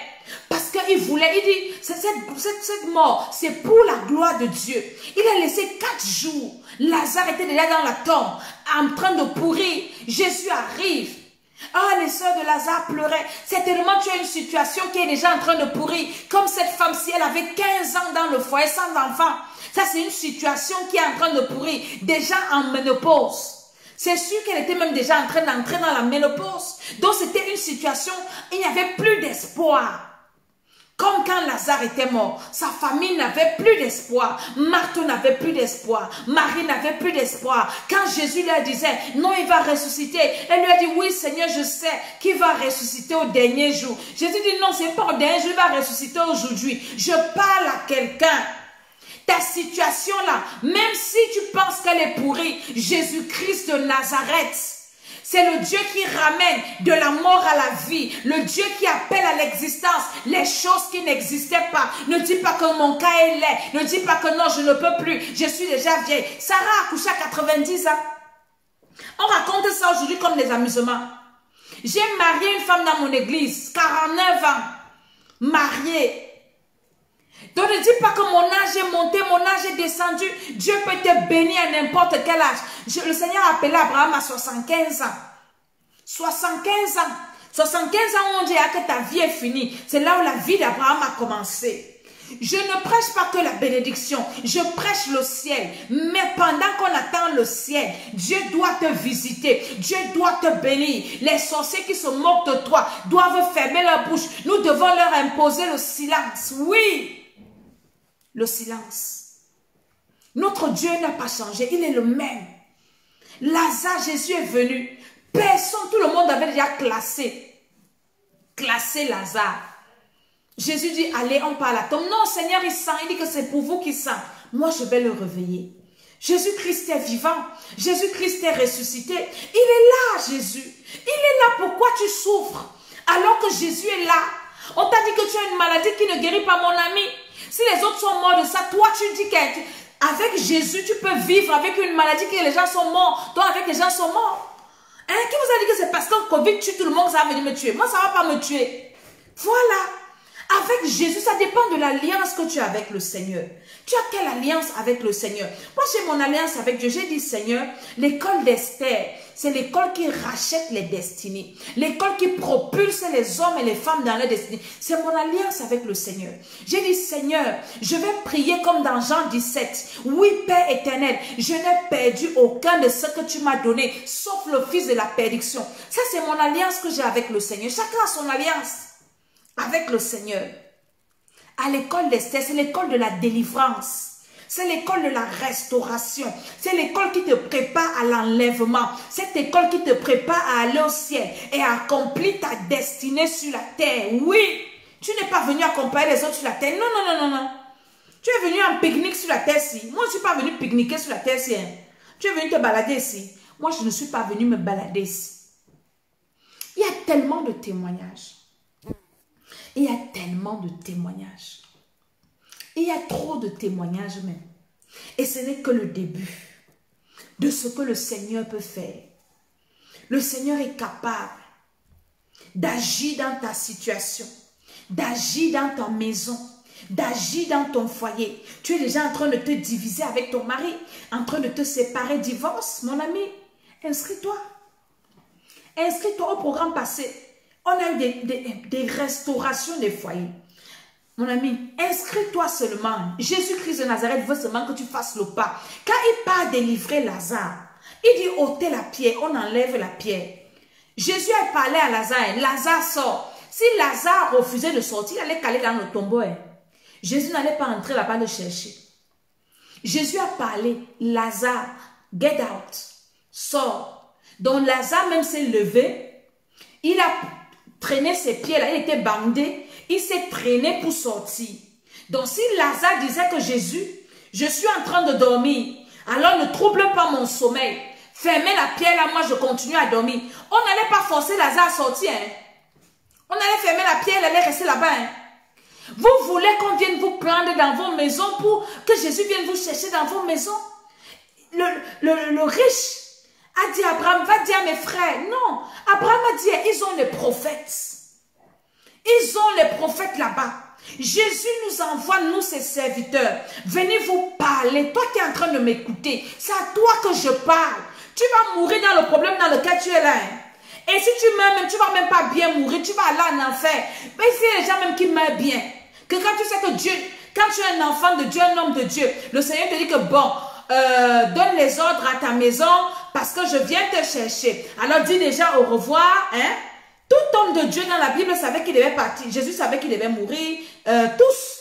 Parce qu'il voulait, il dit, cette mort, c'est pour la gloire de Dieu. Il a laissé 4 jours. Lazare était déjà dans la tombe, en train de pourrir. Jésus arrive. Ah, les sœurs de Lazare pleuraient. Certainement, tu as une situation qui est déjà en train de pourrir. Comme cette femme-ci, elle avait 15 ans dans le foyer sans enfant. Ça, c'est une situation qui est en train de pourrir. Déjà en ménopause. C'est sûr qu'elle était même déjà en train d'entrer dans la ménopause. Donc, c'était une situation, il n'y avait plus d'espoir. Comme quand Lazare était mort, sa famille n'avait plus d'espoir. Marthe n'avait plus d'espoir. Marie n'avait plus d'espoir. Quand Jésus leur disait, non, il va ressusciter. Elle lui a dit, oui Seigneur, je sais qu'il va ressusciter au dernier jour. Jésus dit, non, c'est pas au dernier jour, il va ressusciter aujourd'hui. Je parle à quelqu'un. Ta situation là, même si tu penses qu'elle est pourrie, Jésus-Christ de Nazareth, c'est le Dieu qui ramène de la mort à la vie. Le Dieu qui appelle à l'existence les choses qui n'existaient pas. Ne dis pas que mon cas est laid. Ne dis pas que non, je ne peux plus. Je suis déjà vieille. Sarah a accouché à 90 ans. On raconte ça aujourd'hui comme des amusements. J'ai marié une femme dans mon église. 49 ans. Mariée. Donc ne dis pas que mon âge est monté, mon âge est descendu. Dieu peut te bénir à n'importe quel âge. Le Seigneur a appelé Abraham à 75 ans. 75 ans. 75 ans, on dit que ta vie est finie. C'est là où la vie d'Abraham a commencé. Je ne prêche pas que la bénédiction. Je prêche le ciel. Mais pendant qu'on attend le ciel, Dieu doit te visiter. Dieu doit te bénir. Les sorciers qui se moquent de toi doivent fermer leur bouche. Nous devons leur imposer le silence. Oui. Le silence. Notre Dieu n'a pas changé. Il est le même. Lazare, Jésus est venu. Personne, tout le monde avait déjà classé Lazare. Jésus dit, allez, on parle à Tom. Non, Seigneur, il sent. Il dit que c'est pour vous qu'il sent. Moi, je vais le réveiller. Jésus-Christ est vivant. Jésus-Christ est ressuscité. Il est là, Jésus. Il est là. Pourquoi tu souffres? Alors que Jésus est là. On t'a dit que tu as une maladie qui ne guérit pas, mon ami. Si les autres sont morts de ça, toi tu dis qu'avec Jésus, tu peux vivre avec une maladie que les gens sont morts. Toi, avec les gens sont morts. Hein? Qui vous a dit que c'est parce que le Covid tue tout le monde, ça va venir me tuer? Moi, ça ne va pas me tuer. Voilà. Avec Jésus, ça dépend de l'alliance que tu as avec le Seigneur. Tu as quelle alliance avec le Seigneur? Moi, j'ai mon alliance avec Dieu. J'ai dit, Seigneur, l'école d'Esther, c'est l'école qui rachète les destinées. L'école qui propulse les hommes et les femmes dans leur destinée. C'est mon alliance avec le Seigneur. J'ai dit, Seigneur, je vais prier comme dans Jean 17. Oui, Père éternel, je n'ai perdu aucun de ce que tu m'as donné, sauf le fils de la perdition. Ça, c'est mon alliance que j'ai avec le Seigneur. Chacun a son alliance avec le Seigneur. À l'école d'Esther, c'est l'école de la délivrance. C'est l'école de la restauration. C'est l'école qui te prépare à l'enlèvement. Cette école qui te prépare à aller au ciel et à accomplir ta destinée sur la terre. Oui, tu n'es pas venu accompagner les autres sur la terre. Non, non, non, non, non. Tu es venu en pique-nique sur la terre ici. Moi, je ne suis pas venu pique-niquer sur la terre ici. Hein. Tu es venu te balader ici. Moi, je ne suis pas venu me balader ici. Il y a tellement de témoignages. Il y a tellement de témoignages. Il y a trop de témoignages même. Et ce n'est que le début de ce que le Seigneur peut faire. Le Seigneur est capable d'agir dans ta situation, d'agir dans ta maison, d'agir dans ton foyer. Tu es déjà en train de te diviser avec ton mari, en train de te séparer, divorce, mon ami. Inscris-toi. Inscris-toi au programme passé. On a eu des restaurations des foyers. Mon ami, inscris-toi seulement. Jésus-Christ de Nazareth veut seulement que tu fasses le pas. Quand il part délivrer Lazare, il dit ôtez la pierre, on enlève la pierre. Jésus a parlé à Lazare, Lazare sort. Si Lazare refusait de sortir, il allait caler dans le tombeau. Jésus n'allait pas entrer là-bas le chercher. Jésus a parlé, Lazare, get out, sort. Donc Lazare même s'est levé, il a traîné ses pieds là, il était bandé, il s'est traîné pour sortir. Donc si Lazare disait que Jésus, je suis en train de dormir, alors ne trouble pas mon sommeil, fermez la pierre là, moi je continue à dormir. On n'allait pas forcer Lazare à sortir. Hein. On allait fermer la pierre, elle allait rester là-bas. Hein. Vous voulez qu'on vienne vous prendre dans vos maisons pour que Jésus vienne vous chercher dans vos maisons? Le riche a dit à Abraham, va dire à mes frères. Non, Abraham a dit, ils ont les prophètes. Ils ont les prophètes là-bas. Jésus nous envoie, nous ses serviteurs. Venez vous parler. Toi qui es en train de m'écouter, c'est à toi que je parle. Tu vas mourir dans le problème dans lequel tu es là. Et si tu meurs même, tu ne vas même pas bien mourir. Tu vas aller en enfer. Mais c'est les gens même qui meurent bien. Que quand tu sais que Dieu, quand tu es un enfant de Dieu, un homme de Dieu, le Seigneur te dit que bon, donne les ordres à ta maison parce que je viens te chercher. Alors dis déjà au revoir, hein? Tout homme de Dieu dans la Bible savait qu'il devait partir. Jésus savait qu'il devait mourir. Tous.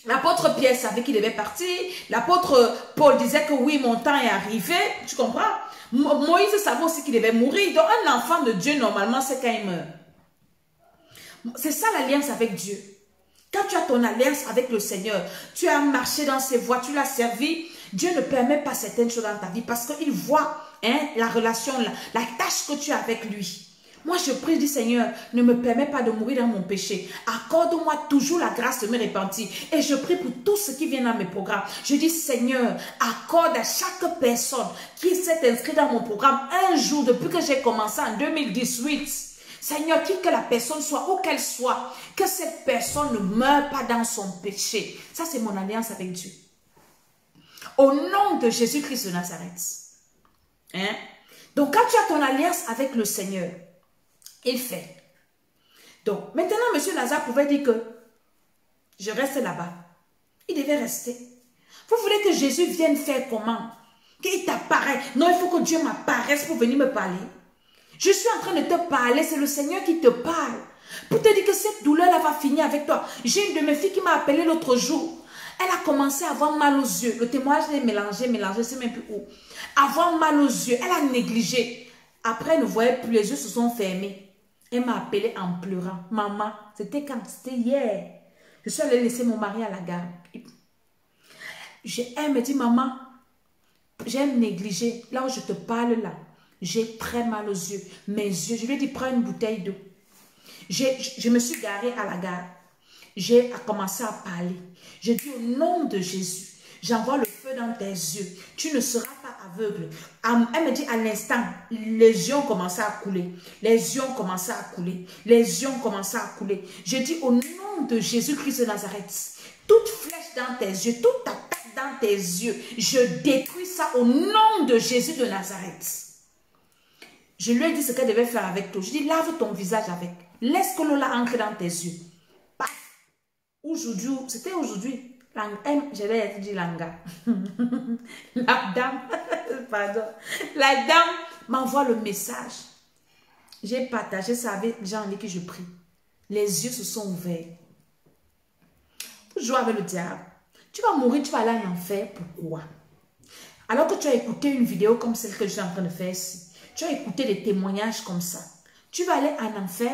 L'apôtre Pierre savait qu'il devait partir. L'apôtre Paul disait que oui, mon temps est arrivé. Tu comprends? Moïse savait aussi qu'il devait mourir. Donc un enfant de Dieu, normalement, c'est quand il meurt. C'est ça l'alliance avec Dieu. Quand tu as ton alliance avec le Seigneur, tu as marché dans ses voies, tu l'as servi, Dieu ne permet pas certaines choses dans ta vie parce qu'il voit la relation, la tâche que tu as avec lui. Moi, je prie du Seigneur, ne me permets pas de mourir dans mon péché. Accorde-moi toujours la grâce de me repentir. Et je prie pour tous ceux qui viennent dans mes programmes. Je dis, Seigneur, accorde à chaque personne qui s'est inscrite dans mon programme un jour depuis que j'ai commencé en 2018. Seigneur, qui que la personne soit, où qu'elle soit, que cette personne ne meure pas dans son péché. Ça, c'est mon alliance avec Dieu. Au nom de Jésus-Christ de Nazareth. Hein? Donc, quand tu as ton alliance avec le Seigneur, il fait. Donc, maintenant, M. Lazare pouvait dire que je reste là-bas. Il devait rester. Vous voulez que Jésus vienne faire comment? Qu'il t'apparaît. Non, il faut que Dieu m'apparaisse pour venir me parler. Je suis en train de te parler, c'est le Seigneur qui te parle. Pour te dire que cette douleur-là va finir avec toi. J'ai une de mes filles qui m'a appelé l'autre jour. Elle a commencé à avoir mal aux yeux. Le témoignage est mélangé, je ne sais même plus où. Avoir mal aux yeux. Elle a négligé. Après, elle ne voyait plus, les yeux se sont fermés. Elle m'a appelé en pleurant. Maman, c'était quand? C'était hier. Je suis allée laisser mon mari à la gare. Elle me dit, maman, j'ai négligé. Là où je te parle là, j'ai très mal aux yeux. Mes yeux, je lui ai dit, prends une bouteille d'eau. Je me suis garée à la gare. J'ai commencé à parler. J'ai dit, au nom de Jésus, j'envoie le feu dans tes yeux. Tu ne seras pas aveugle. Elle me dit à l'instant, les yeux ont commencé à couler. Les yeux ont commencé à couler. Les yeux ont commencé à couler. Je dis au nom de Jésus-Christ de Nazareth, toute flèche dans tes yeux, toute attaque dans tes yeux, je détruis ça au nom de Jésus de Nazareth. Je lui ai dit ce qu'elle devait faire avec toi. Je dis, lave ton visage avec. Laisse que l'eau la entre dans tes yeux. Paf. Aujourd'hui, c'était aujourd'hui. J'allais dire Langa. La dame, pardon. La dame m'envoie le message. J'ai partagé ça avec les gens avec qui je prie. Les yeux se sont ouverts. Vous jouez avec le diable. Tu vas mourir, tu vas aller en enfer. Pourquoi? Alors que tu as écouté une vidéo comme celle que je suis en train de faire ici. Tu as écouté des témoignages comme ça. Tu vas aller en enfer.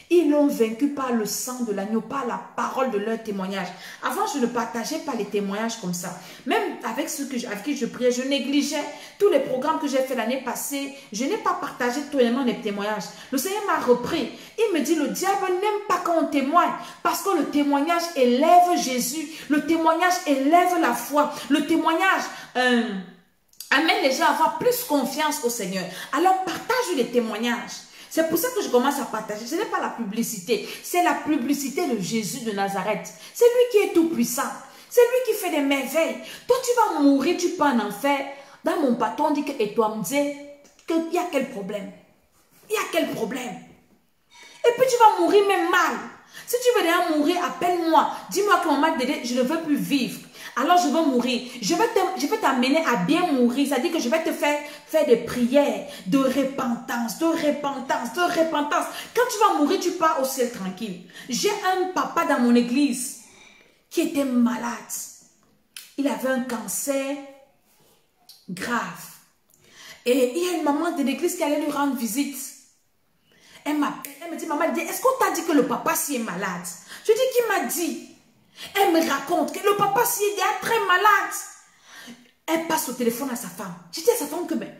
Ils l'ont vaincu par le sang de l'agneau, par la parole de leur témoignage. Avant, je ne partageais pas les témoignages comme ça. Même avec ceux avec qui je priais, je négligeais tous les programmes que j'ai fait l'année passée. Je n'ai pas partagé totalement les témoignages. Le Seigneur m'a repris. Il me dit, le diable n'aime pas quand on témoigne. Parce que le témoignage élève Jésus. Le témoignage élève la foi. Le témoignage amène les gens à avoir plus confiance au Seigneur. Alors, partage les témoignages. C'est pour ça que je commence à partager. Ce n'est pas la publicité. C'est la publicité de Jésus de Nazareth. C'est lui qui est tout puissant. C'est lui qui fait des merveilles. Toi, tu vas mourir, tu peux en enfer. Dans mon patron, on dit que et toi me dit qu'il y a quel problème? Il y a quel problème? Et puis tu vas mourir même mal. Si tu veux déjà mourir, appelle-moi. Dis-moi que maman Dédé, je ne veux plus vivre. Alors je veux mourir. Je vais t'amener à bien mourir. C'est-à-dire que je vais te faire des prières de repentance, de repentance, de repentance. Quand tu vas mourir, tu pars au ciel tranquille. J'ai un papa dans mon église qui était malade. Il avait un cancer grave. Et il y a une maman de l'église qui allait lui rendre visite. Elle m'appelle, elle me dit, maman, est-ce qu'on t'a dit que le papa s'y est malade? Je dis, qui m'a dit? Elle me raconte que le papa s'y est déjà très malade. Elle passe au téléphone à sa femme. Je dis à sa femme que, ben,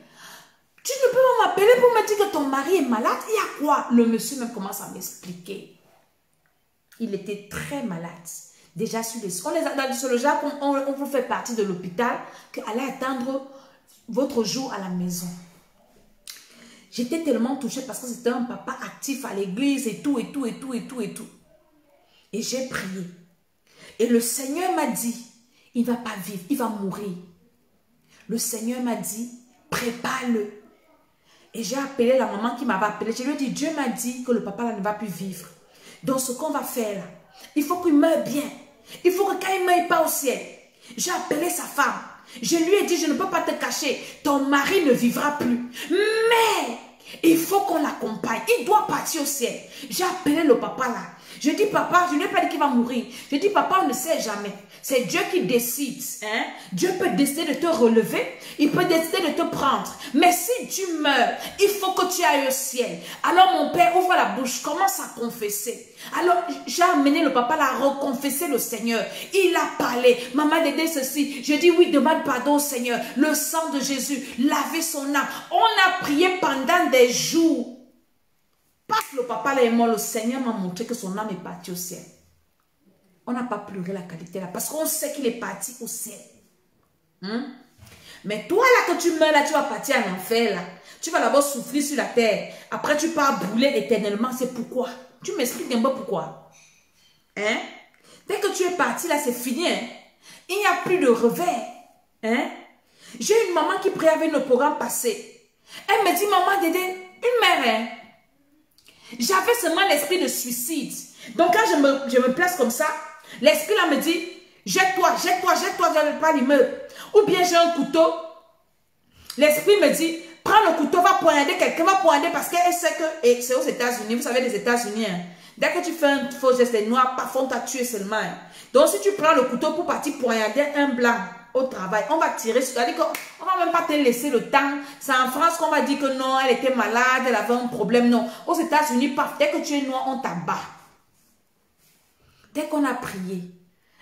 tu ne peux pas m'appeler pour me dire que ton mari est malade. Il y a quoi? Le monsieur même commence à m'expliquer. Il était très malade. Déjà sur les... sur le genre, on vous fait partie de l'hôpital, qu'allait attendre votre jour à la maison. J'étais tellement touchée parce que c'était un papa actif à l'église et tout, et tout, et tout, et tout, et tout. Et j'ai prié. Et le Seigneur m'a dit, il ne va pas vivre, il va mourir. Le Seigneur m'a dit, prépare-le. Et j'ai appelé la maman qui m'avait appelé. Je lui ai dit, Dieu m'a dit que le papa là ne va plus vivre. Donc ce qu'on va faire là, il faut qu'il meure bien. Il faut que quand il ne meure pas au ciel. J'ai appelé sa femme. Je lui ai dit, je ne peux pas te cacher. Ton mari ne vivra plus. Mais il faut qu'on l'accompagne. Il doit partir au ciel. J'ai appelé le papa là. Je dis, papa, je ne lui ai pas dit qu'il va mourir. Je dis, papa, on ne sait jamais. C'est Dieu qui décide. Hein? Dieu peut décider de te relever. Il peut décider de te prendre. Mais si tu meurs, il faut que tu ailles au ciel. Alors mon père, ouvre la bouche, commence à confesser. Alors j'ai amené le papa là à reconfesser le Seigneur. Il a parlé. Maman Dédé ceci. Je dis oui, demande pardon au Seigneur. Le sang de Jésus, laver son âme. On a prié pendant des jours. Parce que le papa là est mort, le Seigneur m'a montré que son âme est partie au ciel. On n'a pas pleuré la qualité là. Parce qu'on sait qu'il est parti au ciel. Mais toi là, que tu meurs là, tu vas partir en enfer là. Tu vas d'abord souffrir sur la terre. Après tu pars brûler éternellement. C'est pourquoi? Tu m'expliques un peu pourquoi? Hein? Dès que tu es parti là, c'est fini. Hein? Il n'y a plus de revers. Hein? J'ai une maman qui priait avec nos programmes passés. Elle me dit, maman Dédé, une mère, hein? J'avais seulement l'esprit de suicide. Donc quand je me place comme ça, l'esprit là me dit, jette-toi, jette-toi, jette-toi dans pas l'immeuble. Ou bien j'ai un couteau. L'esprit me dit, prends le couteau, va poignarder quelqu'un, va poignarder parce qu'elle sait que, et c'est aux États-Unis, vous savez les États-Unis, hein, dès que tu fais un faux geste, les noirs, parfois on t'a tué seulement. Hein. Donc si tu prends le couteau pour partir poignarder un blanc au travail, on va tirer sur, c'est-à-dire qu'on va même pas te laisser le temps. C'est en France qu'on va dire que non, elle était malade, elle avait un problème, non. Aux États-Unis, paf, dès que tu es noir, on t'abat. Dès qu'on a prié,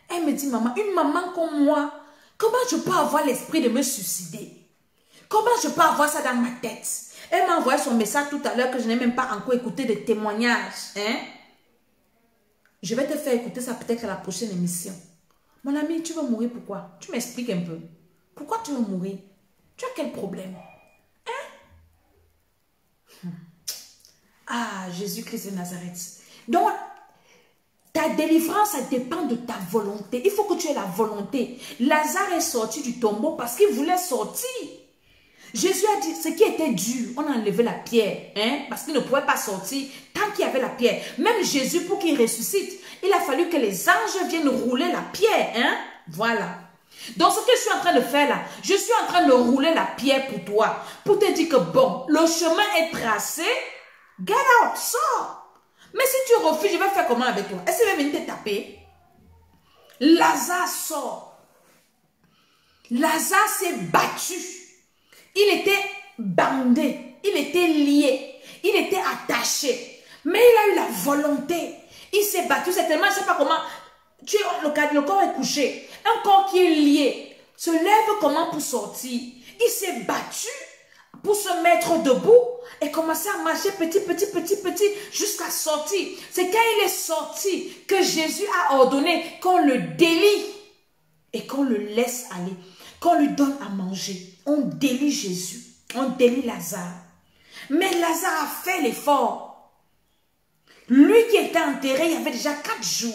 elle me dit, maman, une maman comme moi, comment je peux avoir l'esprit de me suicider? Comment je peux avoir ça dans ma tête? Elle m'a envoyé son message tout à l'heure que je n'ai même pas encore écouté de témoignages. Hein? Je vais te faire écouter ça peut-être à la prochaine émission. Mon ami, tu veux mourir pourquoi? Tu m'expliques un peu. Pourquoi tu veux mourir? Tu as quel problème? Hein? Ah, Jésus-Christ de Nazareth. Donc, ta délivrance, ça dépend de ta volonté. Il faut que tu aies la volonté. Lazare est sorti du tombeau parce qu'il voulait sortir. Jésus a dit, ce qui était dur, on a enlevé la pierre, hein, parce qu'il ne pouvait pas sortir tant qu'il y avait la pierre. Même Jésus, pour qu'il ressuscite, il a fallu que les anges viennent rouler la pierre. Hein. Voilà. Donc, ce que je suis en train de faire là, je suis en train de rouler la pierre pour toi, pour te dire que bon, le chemin est tracé, get out, sors. Mais si tu refuses, je vais faire comment avec toi? Est-ce qu'il va venir te taper? Lazare sort. Lazare s'est battu. Il était bandé, il était lié, il était attaché. Mais il a eu la volonté. Il s'est battu, c'est tellement, je ne sais pas comment. Le corps est couché. Un corps qui est lié se lève comment pour sortir? Il s'est battu pour se mettre debout et commencer à marcher petit, jusqu'à sortir. C'est quand il est sorti que Jésus a ordonné qu'on le délie et qu'on le laisse aller, qu'on lui donne à manger. On délie Jésus, on délie Lazare. Mais Lazare a fait l'effort. Lui qui était enterré, il y avait déjà 4 jours.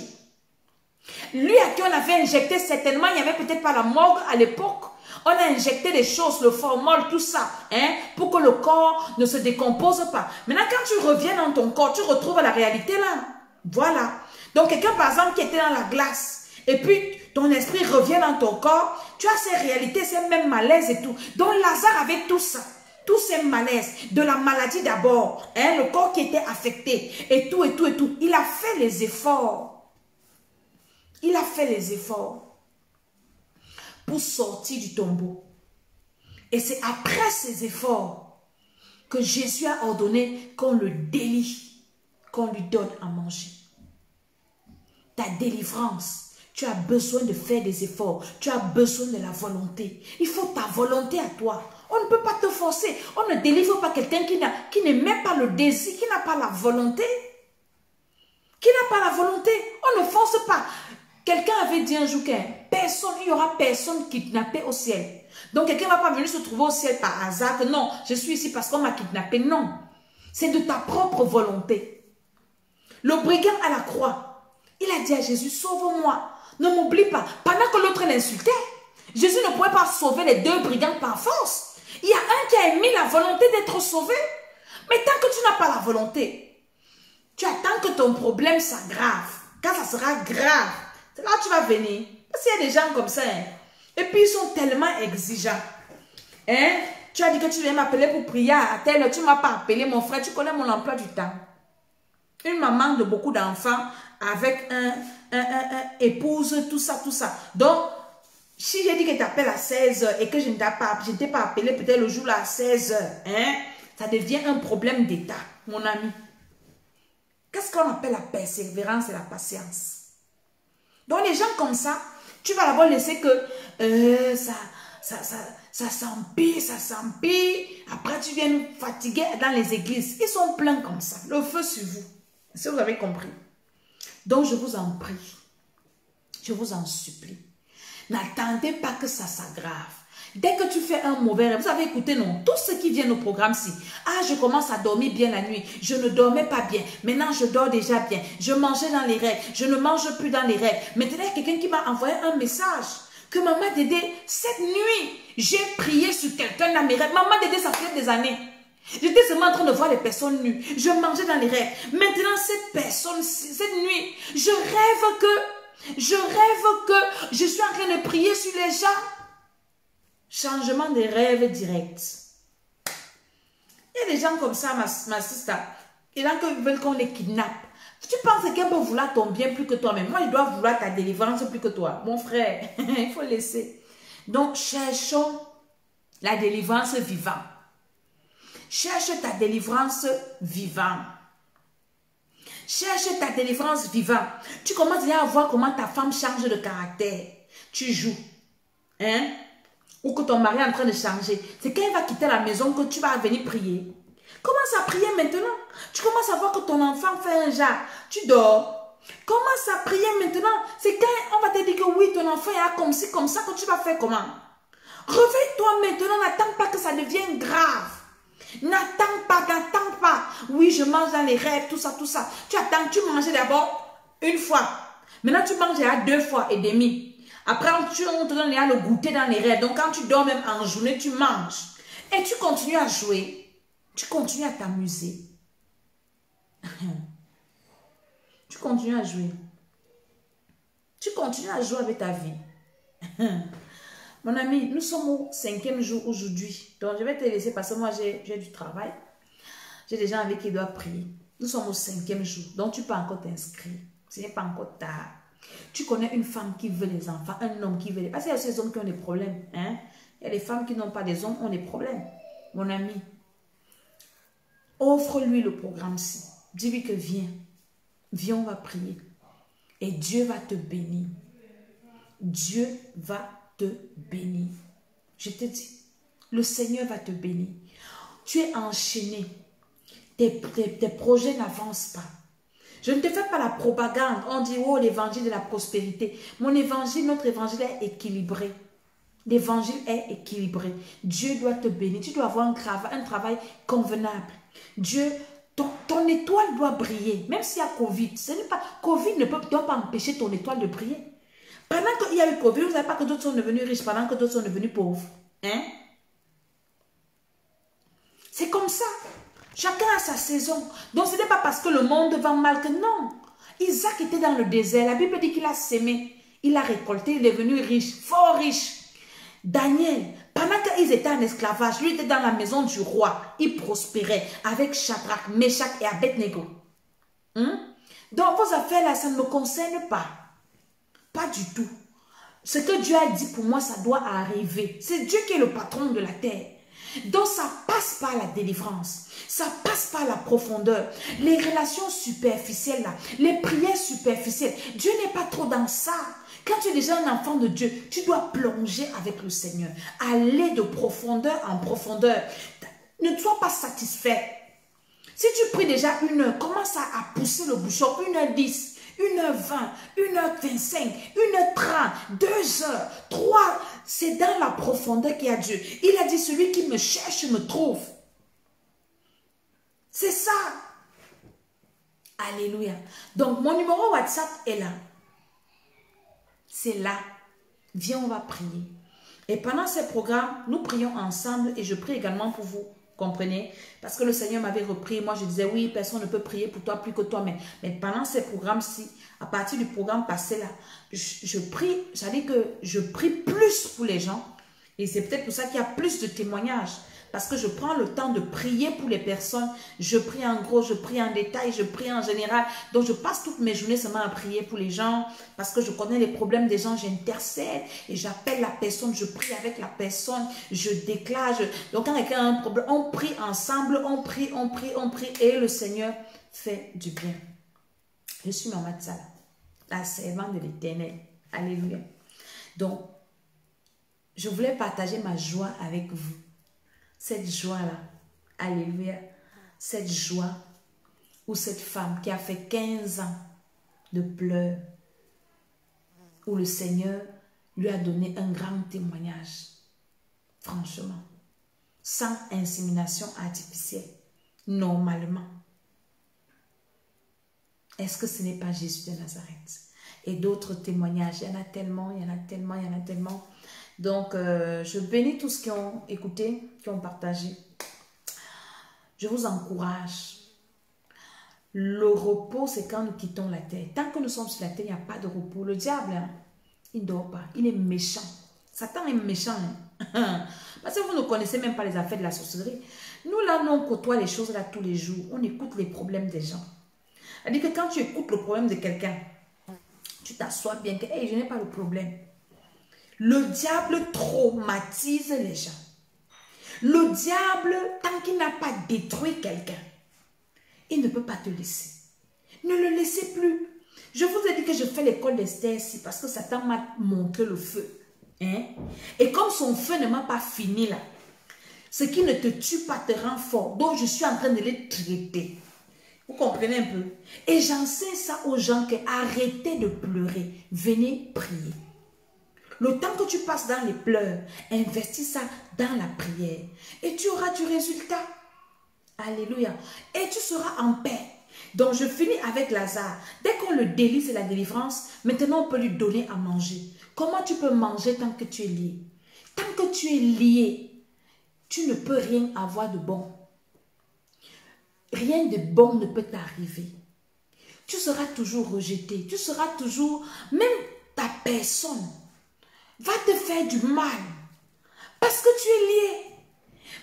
Lui à qui on avait injecté certainement, il n'y avait peut-être pas la morgue à l'époque. On a injecté des choses, le formol, tout ça, hein, pour que le corps ne se décompose pas. Maintenant, quand tu reviens dans ton corps, tu retrouves la réalité là. Voilà. Donc, quelqu'un, par exemple, qui était dans la glace, et puis ton esprit revient dans ton corps, tu as ces réalités, ces mêmes malaises et tout. Donc, Lazare avait tout ça. Tous ces malaises, de la maladie d'abord, hein, le corps qui était affecté, et tout. Il a fait les efforts. Il a fait les efforts pour sortir du tombeau. Et c'est après ces efforts que Jésus a ordonné qu'on le délie, qu'on lui donne à manger. Ta délivrance, tu as besoin de faire des efforts, tu as besoin de la volonté. Il faut ta volonté à toi. On ne peut pas te forcer. On ne délivre pas quelqu'un qui ne met pas le désir, qui n'a pas la volonté. Qui n'a pas la volonté. On ne force pas. Quelqu'un avait dit un jour qu'il n'y aura personne kidnappé au ciel. Donc quelqu'un ne va pas venir se trouver au ciel par hasard. Que non, je suis ici parce qu'on m'a kidnappé. Non. C'est de ta propre volonté. Le brigand à la croix, il a dit à Jésus, sauve-moi. Ne m'oublie pas. Pendant que l'autre l'insultait, Jésus ne pouvait pas sauver les 2 brigands par force. Il y a un qui a émis la volonté d'être sauvé. Mais tant que tu n'as pas la volonté, tu attends que ton problème s'aggrave. Quand ça sera grave, c'est là que tu vas venir. Parce qu'il y a des gens comme ça. Hein. Et puis ils sont tellement exigeants. Hein? Tu as dit que tu viens m'appeler pour prier à telle, tu ne m'as pas appelé, mon frère, tu connais mon emploi du temps. Une maman de beaucoup d'enfants avec un épouse, tout ça, tout ça. Donc, si j'ai dit que tu appelles à 16h et que je ne t'ai pas appelé peut-être le jour là à 16h, hein, ça devient un problème d'état, mon ami. Qu'est-ce qu'on appelle la persévérance et la patience? Donc, les gens comme ça, tu vas d'abord laisser que ça s'empire. Après, tu viens nous fatiguer dans les églises. Ils sont pleins comme ça. Le feu sur vous. Si vous avez compris. Donc, je vous en prie. Je vous en supplie. N'attendez pas que ça s'aggrave. Dès que tu fais un mauvais rêve, vous avez écouté, non? Tous ceux qui viennent au programme-ci. Ah, je commence à dormir bien la nuit. Je ne dormais pas bien. Maintenant, je dors déjà bien. Je mangeais dans les rêves. Je ne mange plus dans les rêves. Maintenant, il y a quelqu'un qui m'a envoyé un message. Que Maman Dédé, cette nuit, j'ai prié sur quelqu'un dans mes rêves. Maman Dédé, ça fait des années. J'étais seulement en train de voir les personnes nues. Je mangeais dans les rêves. Maintenant, cette personne, cette nuit, je rêve que je suis en train de prier sur les gens. Changement de rêve direct. Il y a des gens comme ça, ma sister. Et là, qui veulent qu'on les kidnappe. Tu penses qu'elle peut vouloir ton bien plus que toi-même. Moi, je dois vouloir ta délivrance plus que toi. Mon frère, il faut laisser. Donc, cherchons la délivrance vivante. Cherche ta délivrance vivante. Cherche ta délivrance vivante. Tu commences déjà à voir comment ta femme change de caractère. Tu joues. Hein? Ou que ton mari est en train de changer. C'est quand il va quitter la maison que tu vas venir prier. Commence à prier maintenant. Tu commences à voir que ton enfant fait un genre. Tu dors. Commence à prier maintenant. C'est quand on va te dire que oui, ton enfant est comme ci, comme ça, que tu vas faire comment? Réveille-toi maintenant. N'attends pas que ça devienne grave. N'attends pas. Oui, je mange dans les rêves, tout ça, tout ça. Tu attends, tu manges d'abord une fois. Maintenant, tu manges à 2 fois et demi. Après, on te donne le goûter dans les rêves. Donc, quand tu dors même en journée, tu manges. Et tu continues à jouer. Tu continues à t'amuser. Tu continues à jouer. Tu continues à jouer avec ta vie. Mon ami, nous sommes au 5e jour aujourd'hui. Donc, je vais te laisser parce que moi, j'ai du travail. J'ai des gens avec qui je dois prier. Nous sommes au 5e jour. Donc, tu peux encore t'inscrire. Ce n'est pas encore tard. Tu connais une femme qui veut les enfants, un homme qui veut les... Parce qu'il y a aussi des hommes qui ont des problèmes. Hein? Il y a des femmes qui n'ont pas des hommes, ont des problèmes. Mon ami, offre-lui le programme-ci. Dis-lui que viens. Viens, on va prier. Et Dieu va te bénir. Dieu va te bénir. Je te dis, le Seigneur va te bénir. Tu es enchaîné. Tes projets n'avancent pas. Je ne te fais pas la propagande. On dit, oh, l'évangile de la prospérité. Mon évangile, notre évangile est équilibré. L'évangile est équilibré. Dieu doit te bénir. Tu dois avoir un travail convenable. Dieu, ton étoile doit briller. Même s'il y a Covid. Covid ne doit pas empêcher ton étoile de briller. Pendant qu'il y a eu Covid, vous ne savez pas que d'autres sont devenus riches pendant que d'autres sont devenus pauvres. Hein? C'est comme ça. Chacun a sa saison. Donc, ce n'est pas parce que le monde va mal que non. Isaac était dans le désert. La Bible dit qu'il a sémé. Il a récolté. Il est devenu riche. Fort riche. Daniel, pendant qu'ils étaient en esclavage, lui était dans la maison du roi. Il prospérait avec Shadrach, Meshach et Abednego. Donc, vos affaires là, ça ne me concerne pas. Pas du tout. Ce que Dieu a dit pour moi, ça doit arriver. C'est Dieu qui est le patron de la terre. Donc, ça passe par la délivrance. Ça passe par la profondeur. Les relations superficielles, là, les prières superficielles. Dieu n'est pas trop dans ça. Quand tu es déjà un enfant de Dieu, tu dois plonger avec le Seigneur. Aller de profondeur en profondeur. Ne sois pas satisfait. Si tu pries déjà 1 heure, commence à pousser le bouchon. 1h10. 1h20, 1h25, 1h30, 2h, 3. C'est dans la profondeur qu'il y a Dieu. Il a dit, celui qui me cherche me trouve. C'est ça. Alléluia. Donc, mon numéro WhatsApp est là. C'est là. Viens, on va prier. Et pendant ces programmes, nous prions ensemble et je prie également pour vous. Comprenez? Parce que le Seigneur m'avait repris. Moi, je disais, oui, personne ne peut prier pour toi plus que toi. Mais pendant ces programmes-ci, à partir du programme passé là, je prie, ça dit que je prie plus pour les gens. Et c'est peut-être pour ça qu'il y a plus de témoignages. Parce que je prends le temps de prier pour les personnes. Je prie en gros, je prie en détail, je prie en général. Donc, je passe toutes mes journées seulement à prier pour les gens. Parce que je connais les problèmes des gens, j'intercède et j'appelle la personne, je prie avec la personne, je déclare. Donc, quand quelqu'un a un problème, on prie ensemble, on prie et le Seigneur fait du bien. Je suis Maman Tsala, la servante de l'Éternel. Alléluia. Donc, je voulais partager ma joie avec vous. Cette joie-là, alléluia, cette joie où cette femme qui a fait 15 ans de pleurs, où le Seigneur lui a donné un grand témoignage, franchement, sans insémination artificielle, normalement. Est-ce que ce n'est pas Jésus de Nazareth? Et d'autres témoignages, il y en a tellement, il y en a tellement, il y en a tellement. Donc, je bénis tous qui ont écouté, qui ont partagé. Je vous encourage. Le repos, c'est quand nous quittons la terre. Tant que nous sommes sur la terre, il n'y a pas de repos. Le diable, hein, il ne dort pas. Il est méchant. Satan est méchant. Hein. Parce que vous ne connaissez même pas les affaires de la sorcellerie. Nous, là, nous, on côtoie les choses là tous les jours. On écoute les problèmes des gens. C'est-à-dire que quand tu écoutes le problème de quelqu'un, tu t'assois bien que hey, je n'ai pas le problème. Le diable traumatise les gens. Le diable, tant qu'il n'a pas détruit quelqu'un, il ne peut pas te laisser. Ne le laissez plus. Je vous ai dit que je fais l'école d'Esther ici parce que Satan m'a montré le feu. Hein? Et comme son feu ne m'a pas fini là, ce qui ne te tue pas te rend fort. Donc je suis en train de les traiter. Vous comprenez un peu? Et j'enseigne ça aux gens que arrêtez de pleurer. Venez prier. Le temps que tu passes dans les pleurs, investis ça dans la prière. Et tu auras du résultat. Alléluia. Et tu seras en paix. Donc je finis avec Lazare. Dès qu'on le délie, c'est la délivrance. Maintenant, on peut lui donner à manger. Comment tu peux manger tant que tu es lié? Tant que tu es lié, tu ne peux rien avoir de bon. Rien de bon ne peut t'arriver. Tu seras toujours rejeté. Tu seras toujours... Même ta personne va te faire du mal. Parce que tu es lié.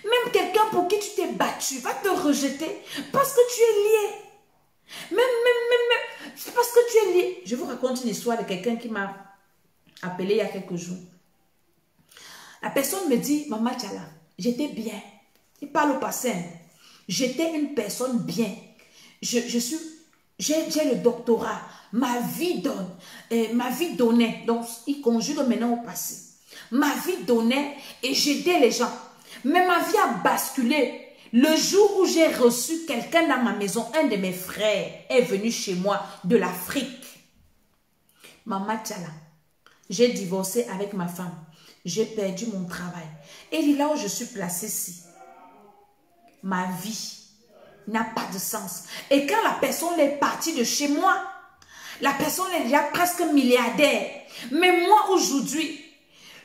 Même quelqu'un pour qui tu t'es battu va te rejeter. Parce que tu es lié. Même. C'est parce que tu es lié. Je vous raconte une histoire de quelqu'un qui m'a appelé il y a quelques jours. La personne me dit, Maman Tsala, j'étais bien. Il parle au passé. J'étais une personne bien. J'ai le doctorat. Ma vie donne. Ma vie donnait. Donc, il conjugue maintenant au passé. Ma vie donnait et j'aidais les gens. Mais ma vie a basculé. Le jour où j'ai reçu quelqu'un dans ma maison, un de mes frères est venu chez moi de l'Afrique. Maman Tsala, j'ai divorcé avec ma femme. J'ai perdu mon travail. Et là où je suis placée ici, ma vie n'a pas de sens. Et quand la personne est partie de chez moi, la personne est déjà presque milliardaire. Mais moi aujourd'hui,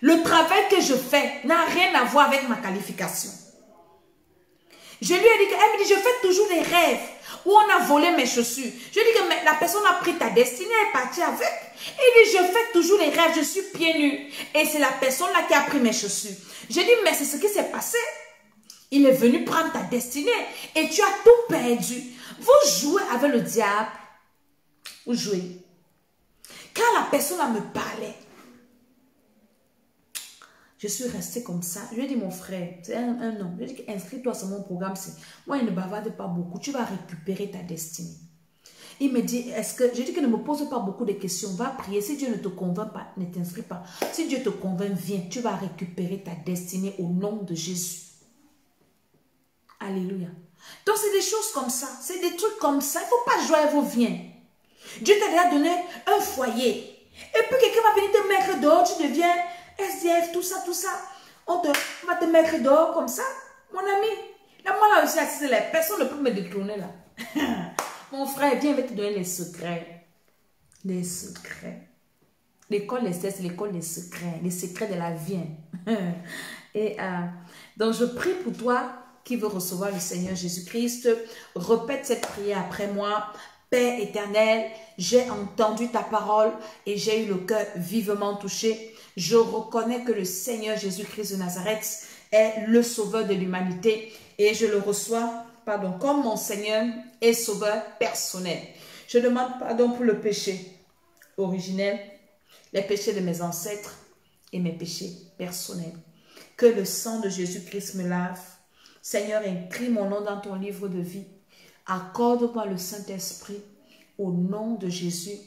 le travail que je fais n'a rien à voir avec ma qualification. Je lui ai dit, elle me dit, je fais toujours des rêves où on a volé mes chaussures. Je lui ai dit que la personne a pris ta destinée, elle est partie avec. Il dit, je fais toujours des rêves, je suis pieds nus. Et c'est la personne là qui a pris mes chaussures. Je dis, mais c'est ce qui s'est passé. Il est venu prendre ta destinée et tu as tout perdu. Vous jouez avec le diable. Vous jouez. Quand la personne là me parlait, je suis restée comme ça. Je lui ai dit, mon frère, c'est un homme. Je lui ai dit, inscris-toi sur mon programme. Moi, il ne bavarde pas beaucoup. Tu vas récupérer ta destinée. Il me dit, est-ce que... Je lui ai dit que ne me pose pas beaucoup de questions. Va prier. Si Dieu ne te convainc pas, ne t'inscris pas. Si Dieu te convainc, viens. Tu vas récupérer ta destinée au nom de Jésus. Alléluia. Donc, c'est des choses comme ça. C'est des trucs comme ça. Il ne faut pas jouer à vos viens. Dieu t'a déjà donné un foyer. Et puis, quelqu'un va venir te mettre dehors. Tu deviens... SDF, tout ça. On va te mettre dehors comme ça. Mon ami, là, moi, là aussi, assise là, personne ne peut me détourner, là. Mon frère, viens, je vais te donner les secrets. Les secrets. L'école des c'est l'école des secrets. Les secrets de la vie. Et donc, je prie pour toi qui veut recevoir le Seigneur Jésus-Christ. Répète cette prière après moi. Père éternel, j'ai entendu ta parole et j'ai eu le cœur vivement touché. Je reconnais que le Seigneur Jésus-Christ de Nazareth est le sauveur de l'humanité et je le reçois, pardon, comme mon Seigneur et sauveur personnel. Je demande pardon pour le péché originel, les péchés de mes ancêtres et mes péchés personnels. Que le sang de Jésus-Christ me lave. Seigneur, écris mon nom dans ton livre de vie. Accorde-moi le Saint-Esprit. Au nom de Jésus,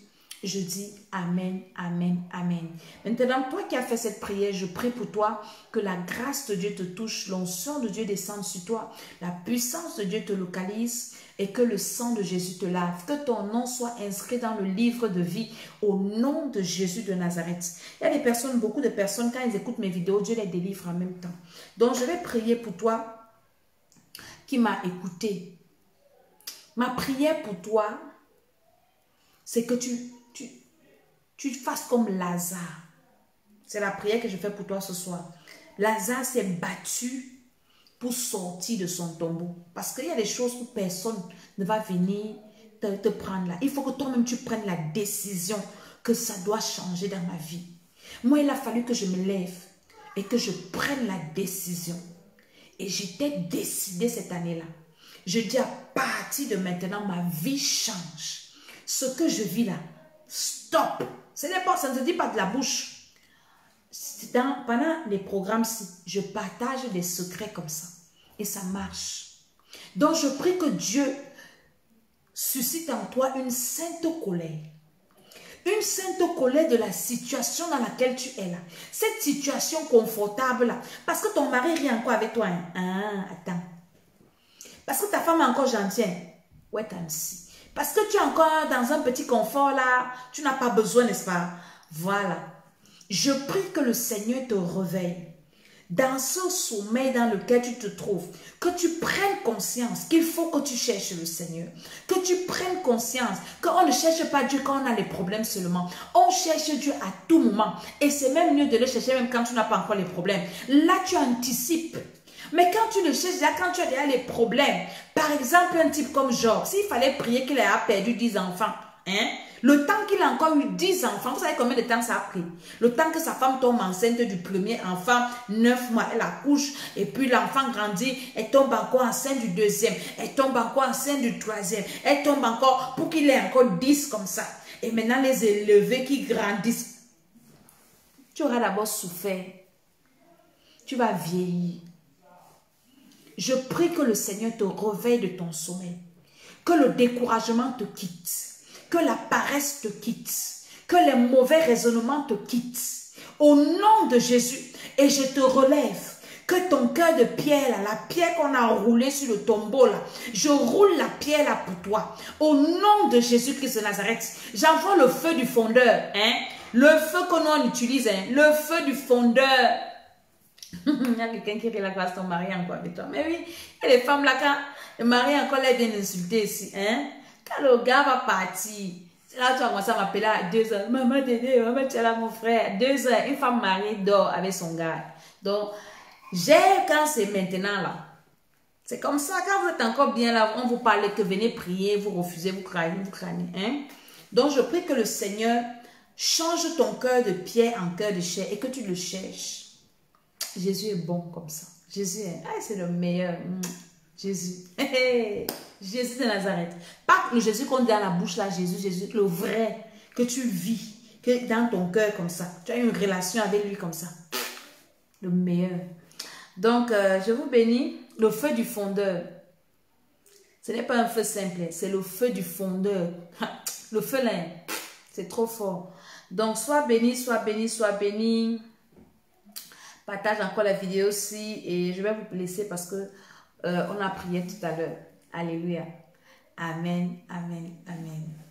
je dis Amen, Amen, Amen. Maintenant, toi qui as fait cette prière, je prie pour toi que la grâce de Dieu te touche, l'onction de Dieu descende sur toi, la puissance de Dieu te localise et que le sang de Jésus te lave, que ton nom soit inscrit dans le livre de vie au nom de Jésus de Nazareth. Il y a des personnes, beaucoup de personnes, quand ils écoutent mes vidéos, Dieu les délivre en même temps. Donc, je vais prier pour toi qui m'as écouté. Ma prière pour toi, c'est que tu fasses comme Lazare. C'est la prière que je fais pour toi ce soir. Lazare s'est battu pour sortir de son tombeau. Parce qu'il y a des choses où personne ne va venir te prendre là. Il faut que toi-même tu prennes la décision que ça doit changer dans ma vie. Moi, il a fallu que je me lève et que je prenne la décision. Et j'étais décidée cette année-là. Je dis à partir de maintenant, ma vie change. Ce que je vis là, stop. Ça ne se dit pas de la bouche. Pendant les programmes, je partage des secrets comme ça. Et ça marche. Donc, je prie que Dieu suscite en toi une sainte colère. Une sainte colère de la situation dans laquelle tu es là. Cette situation confortable là. Parce que ton mari rit encore avec toi. Hein? Ah, attends. Parce que ta femme est encore gentille. Ouais, t'as aussi. Parce que tu es encore dans un petit confort là, tu n'as pas besoin, n'est-ce pas? Voilà. Je prie que le Seigneur te réveille dans ce sommeil dans lequel tu te trouves. Que tu prennes conscience qu'il faut que tu cherches le Seigneur. Que tu prennes conscience qu'on ne cherche pas Dieu quand on a les problèmes seulement. On cherche Dieu à tout moment. Et c'est même mieux de le chercher même quand tu n'as pas encore les problèmes. Là, tu anticipes. Mais quand tu le cherches, là, quand tu as déjà les problèmes, par exemple, un type comme Job, s'il fallait prier qu'il ait perdu 10 enfants, hein, le temps qu'il a encore eu 10 enfants, vous savez combien de temps ça a pris? Le temps que sa femme tombe enceinte du premier enfant, 9 mois, elle accouche, et puis l'enfant grandit, elle tombe encore enceinte du deuxième, elle tombe encore enceinte du troisième, elle tombe encore, pour qu'il ait encore 10 comme ça. Et maintenant, les élevés qui grandissent. Tu auras d'abord souffert. Tu vas vieillir. Je prie que le Seigneur te réveille de ton sommeil. Que le découragement te quitte. Que la paresse te quitte. Que les mauvais raisonnements te quittent. Au nom de Jésus. Et je te relève. Que ton cœur de pierre, là, la pierre qu'on a roulée sur le tombeau, là, je roule la pierre là pour toi. Au nom de Jésus-Christ de Nazareth. J'envoie le feu du fondeur. Hein? Le feu que nous on utilise. Hein? Le feu du fondeur. Il y a quelqu'un qui rit la grâce ton mari encore avec toi. Mais oui, il y a des femmes là, quand le mari encore les vient insulter ici. Hein? Quand le gars va partir, là tu vas commencer à m'appeler à 2 h. Maman Dédé, maman tu es là mon frère. 2 h, une femme mariée dort avec son gars. Donc, quand c'est maintenant là. C'est comme ça, quand vous êtes encore bien là, on vous parle que venez prier, vous refusez, vous craignez, Hein? Donc, je prie que le Seigneur change ton cœur de pierre en cœur de chair et que tu le cherches. Jésus est bon comme ça. Jésus est, c'est le meilleur. Jésus. Jésus de Nazareth. Pas le Jésus qu'on dit dans la bouche là, Jésus, le vrai que tu vis, que dans ton cœur comme ça. Tu as une relation avec lui comme ça. Le meilleur. Donc, je vous bénis. Le feu du fondeur. Ce n'est pas un feu simple, c'est le feu du fondeur. Le feu là, c'est trop fort. Donc, sois béni, sois béni, sois béni. Partage encore la vidéo aussi et je vais vous laisser parce que on a prié tout à l'heure. Alléluia. Amen, amen, amen.